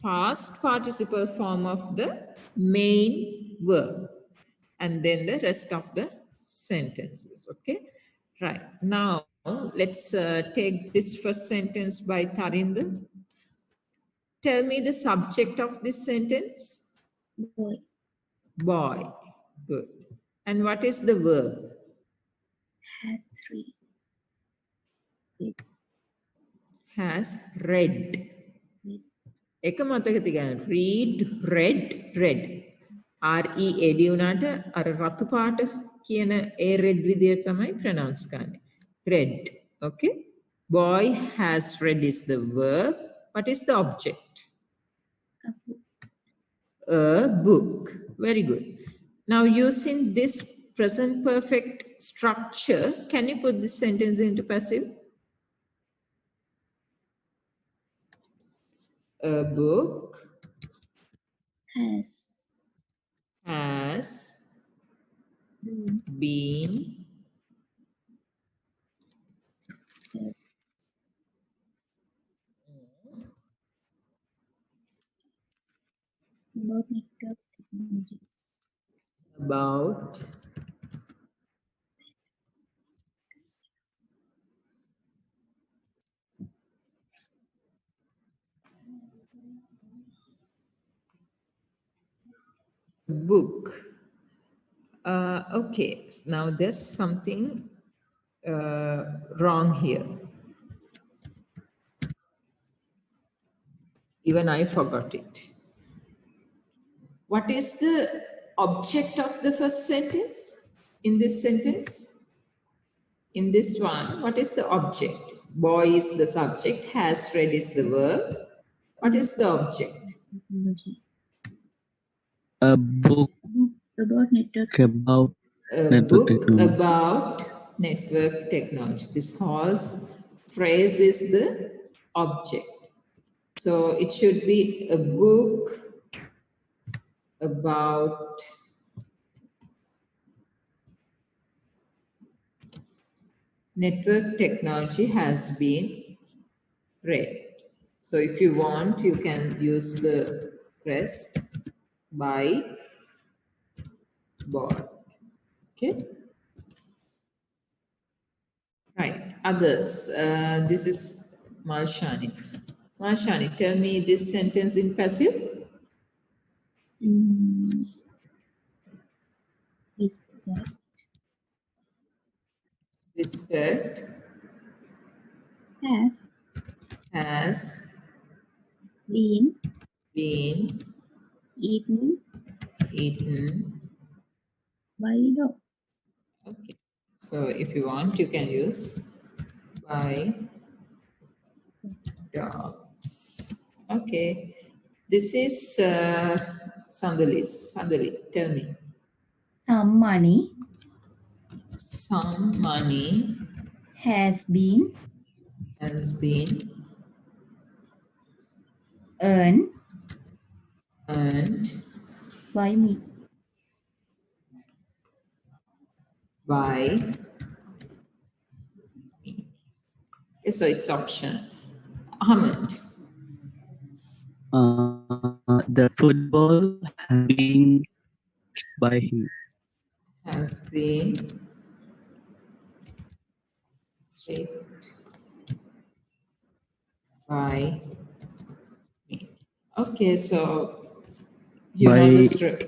past participle form of the main verb. And then the rest of the sentences. Okay. Right. Now, let's take this first sentence by Tarinder. Tell me the subject of this sentence. Boy. Boy. Good. And what is the verb? Has read. Has read. Read. එක මතක තියාගන්න. read. R-E-A-D උනාට අර රතු පාට කියන ඒ red විදියට තමයි pronounce කරන්නේ. Read. Okay. Boy has read is the verb. What is the object? A book. A book. Very good. Now, using this present perfect structure, can you put this sentence into passive? A book Has been about network technology. about book. Okay, now there's something wrong here. Even I forgot it. What is the object of the first sentence? In this sentence? In this one, what is the object? Boy is the subject, has read is the verb. What is the object? Technology. a book Book about network. about A network book technology. about network technology. This whole phrase is the object. So it should be a book about network technology has been read. So if you want, you can use the rest by boy. Okay. Right. Others. This is Malshani's. Malshani, tell me this sentence in passive. Respect. Respect has Been been eaten eaten. by dog. Okay. So if you want, you can use by dogs. Okay. This is Sandali, tell me. some money Some money has been has been earned earned by me. by me. Okay, so it's option. Ahmed, The football has been by him. Has been raped by me. Okay, so you know the By struct.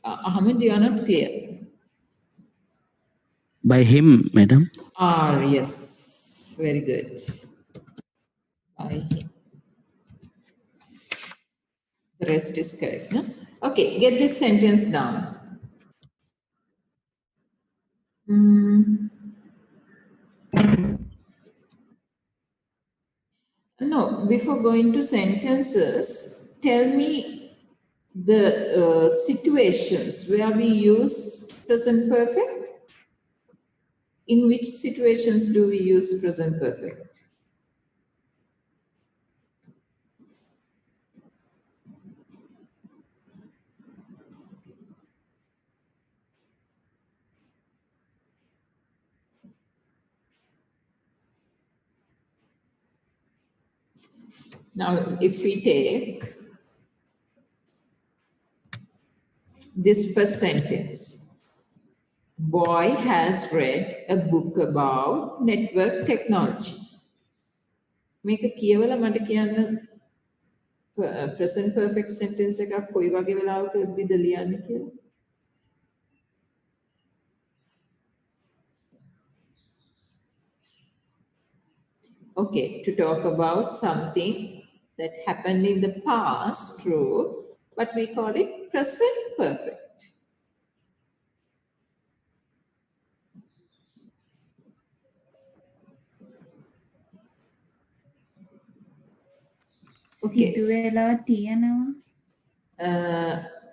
Ahmed, you are not clear. by him, madam. Yes, very good. By him. The rest is correct. No? Okay, get this sentence down. No, before going to sentences, tell me the situations where we use present perfect. In which situations do we use present perfect? Now, if we take this first sentence, boy has read a book about network technology. මේක කියවලා මට කියන්න present perfect sentence එකක් කොයි වගේ වෙලාවකදීද ලියන්නේ කියලා. Okay, to talk about something that happened in the past, true, but we call it present perfect. Okay. සිදු වෙලා තියෙනවා.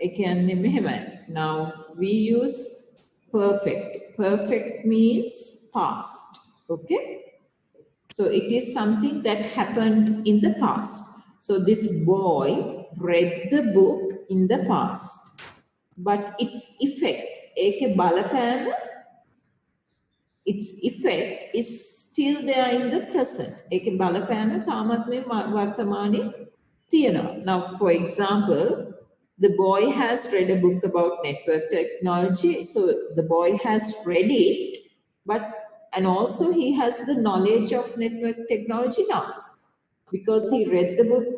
ඒ කියන්නේ මෙහෙමයි. Now we use perfect. Perfect means past. Okay? So it is something that happened in the past. So this boy read the book in the past. But its effect, ඒකේ බලපෑම, its effect is still there in the present. ඒකේ බලපෑම තාමත් මේ වර්තමානයේ තියෙනවා. Now, for example, the boy has read a book about network technology. So the boy has read it, and also he has the knowledge of network technology now. Because he read the book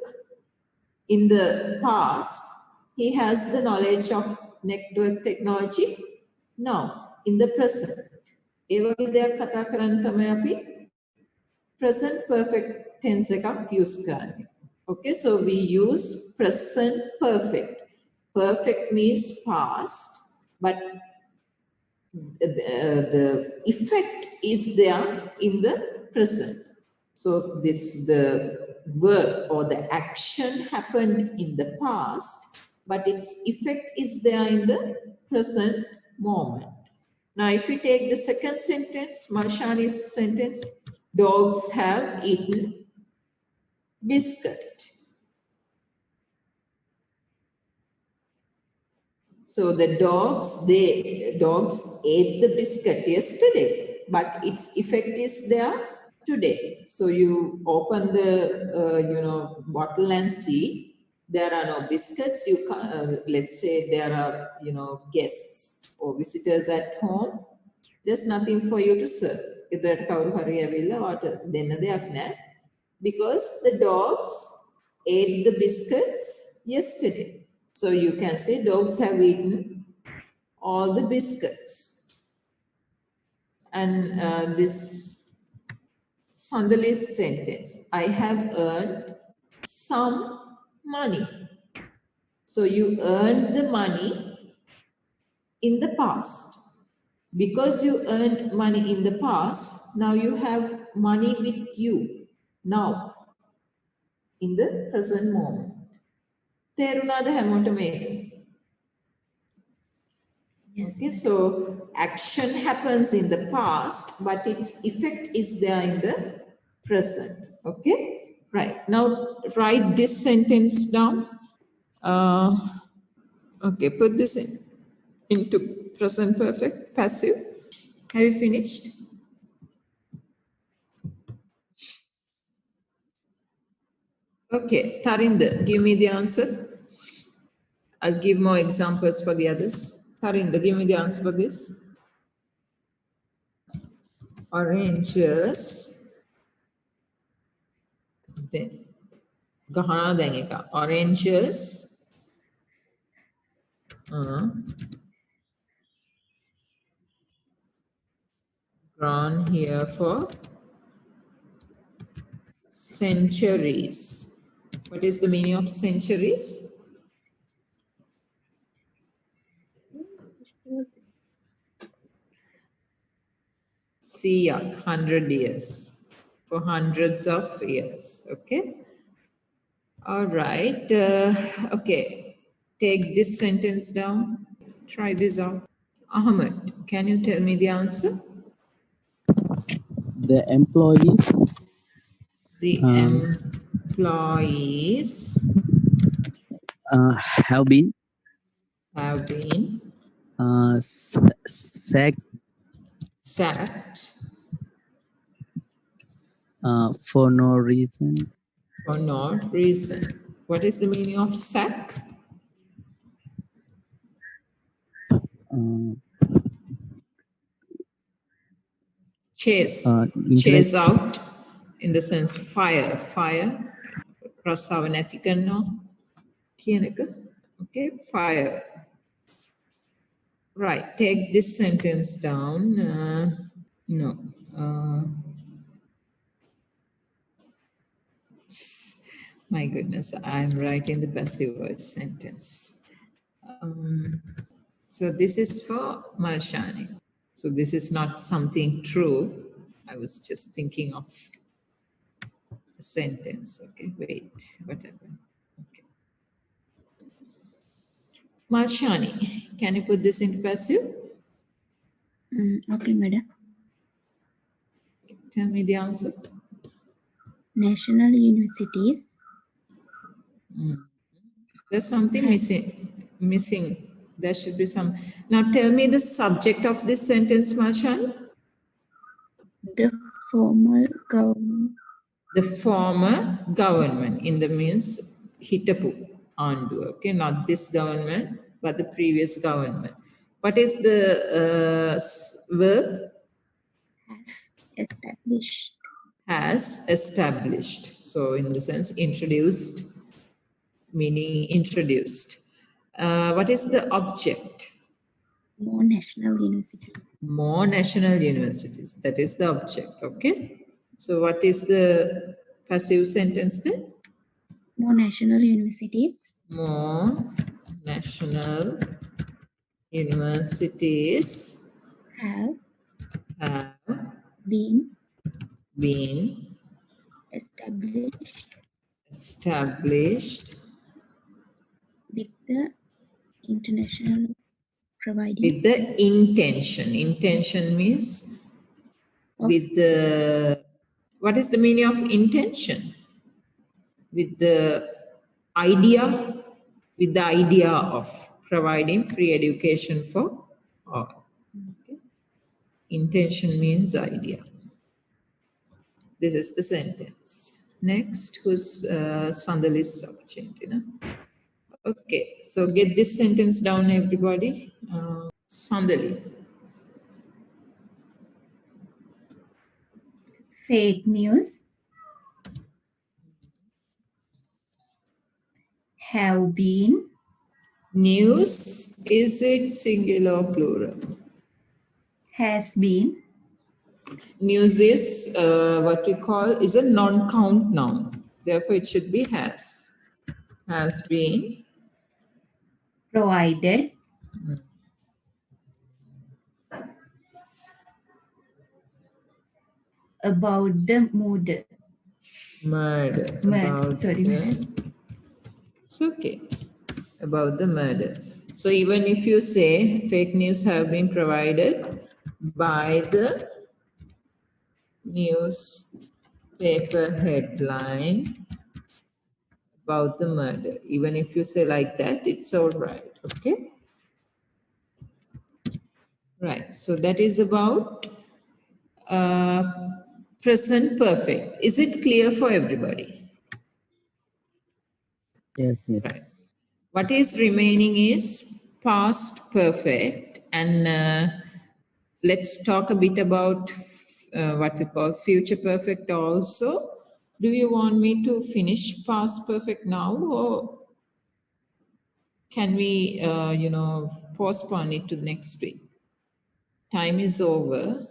in the past, he has the knowledge of network technology now, in the present. ඒ වගේ දෙයක් කතා කරන්න තමයි අපි present perfect tense එකක් use කරන්නේ. Okay, so we use present perfect. Perfect means past, but the effect is there in the present. So the work or the action happened in the past, but its effect is there in the present moment. Now, if we take the second sentence, Marshani's sentence, dogs have eaten biscuit. So the dogs ate the biscuit yesterday, but its effect is there today. So you open the bottle and see there are no biscuits. You let's say there are guests or visitors at home. There's nothing for you to serve. එතනට කවුරු හරි ඇවිල්ලා වාට දෙන්න දෙයක් නැහැ. Because the dogs ate the biscuits yesterday. So you can say dogs have eaten all the biscuits. And this Sandali's sentence, I have earned some money. So you earned the money in the past. Because you earned money in the past, now you have money with you now in the present moment. තේරුණාද හැමෝටම මේක? Okay, so action happens in the past, but its effect is there in the present. Okay, right. Now write this sentence down. Okay, put this into present perfect passive. Have you finished? Okay, Tarinder, give me the answer. I'll give more examples for the others. Karinda, give me the answer for this. Oranges. Then, Gahana dengeka. Oranges. Grown here for centuries. What is the meaning of centuries? Siyak, 100 years. For hundreds of years. Okay. All right. Okay. Take this sentence down. Try this out. Ahmed, can you tell me the answer? The employees The employees have been have been sacked sacked for no reason. for no reason. What is the meaning of sack? Uh, Chase. Chase out in the sense fire. Fire. Rasawa නැති කරනවා කියන එක. Okay, fire. Right, take this sentence down. No. My goodness, I'm writing the passive voice sentence. So this is for Marshani. So this is not something true. I was just thinking of a sentence. Okay, wait, whatever. Okay. Marshani, can you put this into passive? Okay, madam. Tell me the answer. National universities There's something missing. There should be some. Now tell me the subject of this sentence, Marshani. the former government The former government in the means hitapu andu. Okay, not this government, but the previous government. What is the verb? has established Has established. So in the sense introduced, meaning introduced. What is the object? more national universities. More national universities. That is the object. Okay. So what is the passive sentence then? More national universities More national universities have have been been established established with the international providing with the intention. Intention means of with the, what is the meaning of intention? With the idea, with the idea of providing free education for all. Okay. Intention means idea. This is the sentence. Next, who's Sandali's opportunity? No? Okay, so get this sentence down, everybody. Sandali. Fake news have been News, is it singular or plural? has been News is what we call is a non-count noun. Therefore, it should be has. Has been provided about the murder. murder. About Sorry. it's okay. About the murder. So even if you say fake news have been provided by the newspaper headline about the murder. Even if you say like that, it's all right. Okay. Right. So that is about present perfect. Is it clear for everybody? Yes, yes. Right. What is remaining is past perfect, and let's talk a bit about what we call future perfect also. Do you want me to finish past perfect now, or can we, postpone it to next week? Time is over.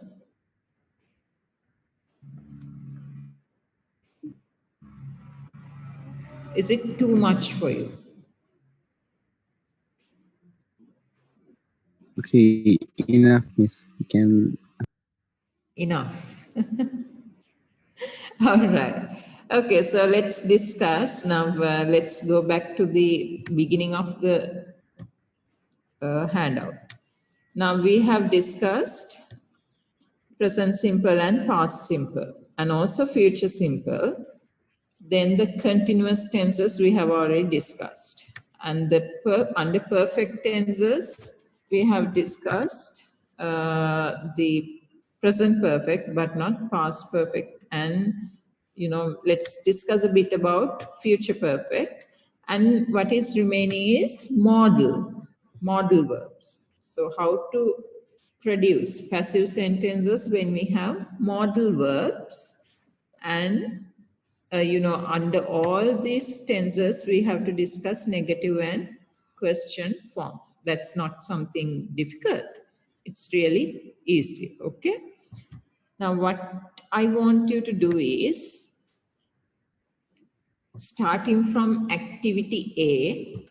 Is it too much for you? Okay, enough, miss. You can. Enough. All right. Okay, so let's discuss now. Let's go back to the beginning of the handout. Now we have discussed present simple and past simple, and also future simple. Then the continuous tenses we have already discussed. And the under perfect tenses, we have discussed the present perfect, but not past perfect. And, let's discuss a bit about future perfect. And what is remaining is modal verbs. So how to produce passive sentences when we have modal verbs, and under all these tenses, we have to discuss negative and question forms. That's not something difficult. It's really easy, okay? Now, what I want you to do is, starting from activity A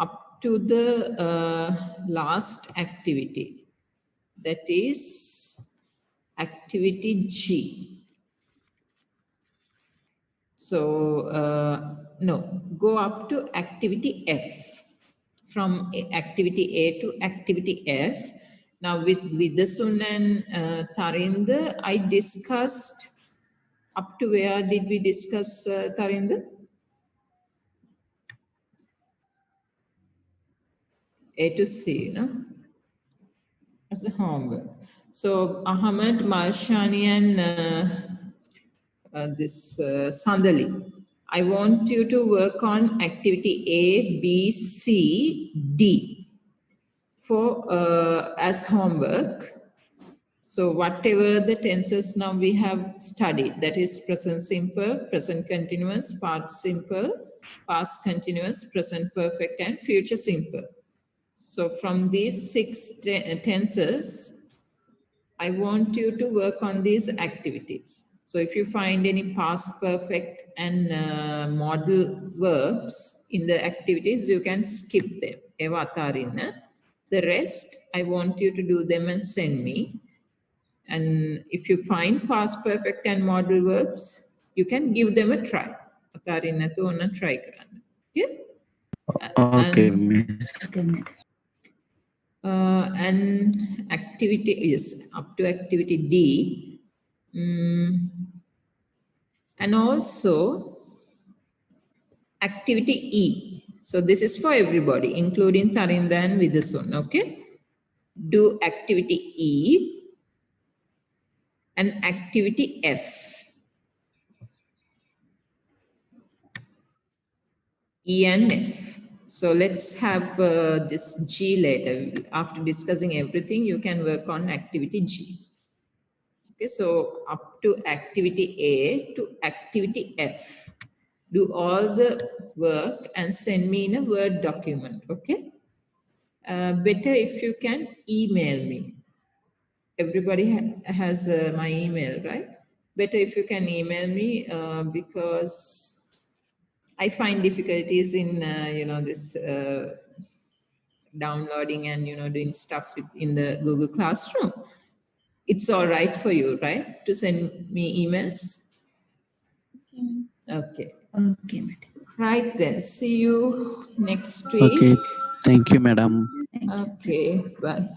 up to the last activity, that is activity G. So, no, go up to activity F. From activity A to activity F. Now, with Vidasun and Tarinda, I discussed up to where did we discuss, Tarinda? A to C, no? As the homework. So, Ahmed, Malshani, and this Sandali, I want you to work on activity A, B, C, D for as homework. So whatever the tenses now we have studied, that is present simple, present continuous, past simple, past continuous, present perfect, and future simple. So from these 6 tenses, I want you to work on these activities. So if you find any past perfect and modal verbs in the activities, you can skip them. The rest, I want you to do them and send me. And if you find past perfect and modal verbs, you can give them a try. Try. Okay? Okay, And miss. and activity is up to activity D. And also activity E. So this is for everybody, including Tarinda and Vidasun, okay? Do activity E and activity F. E and F. So let's have this G later. After discussing everything, you can work on activity G. Okay, so up to activity A to activity F. Do all the work and send me in a Word document, okay? Better if you can email me. Everybody has my email, right? Better if you can email me because I find difficulties in, this downloading and, doing stuff in the Google Classroom. It's all right for you, right? To send me emails? Okay. Okay, madam. Right then. See you next week. Okay, thank you, madam. Okay, bye.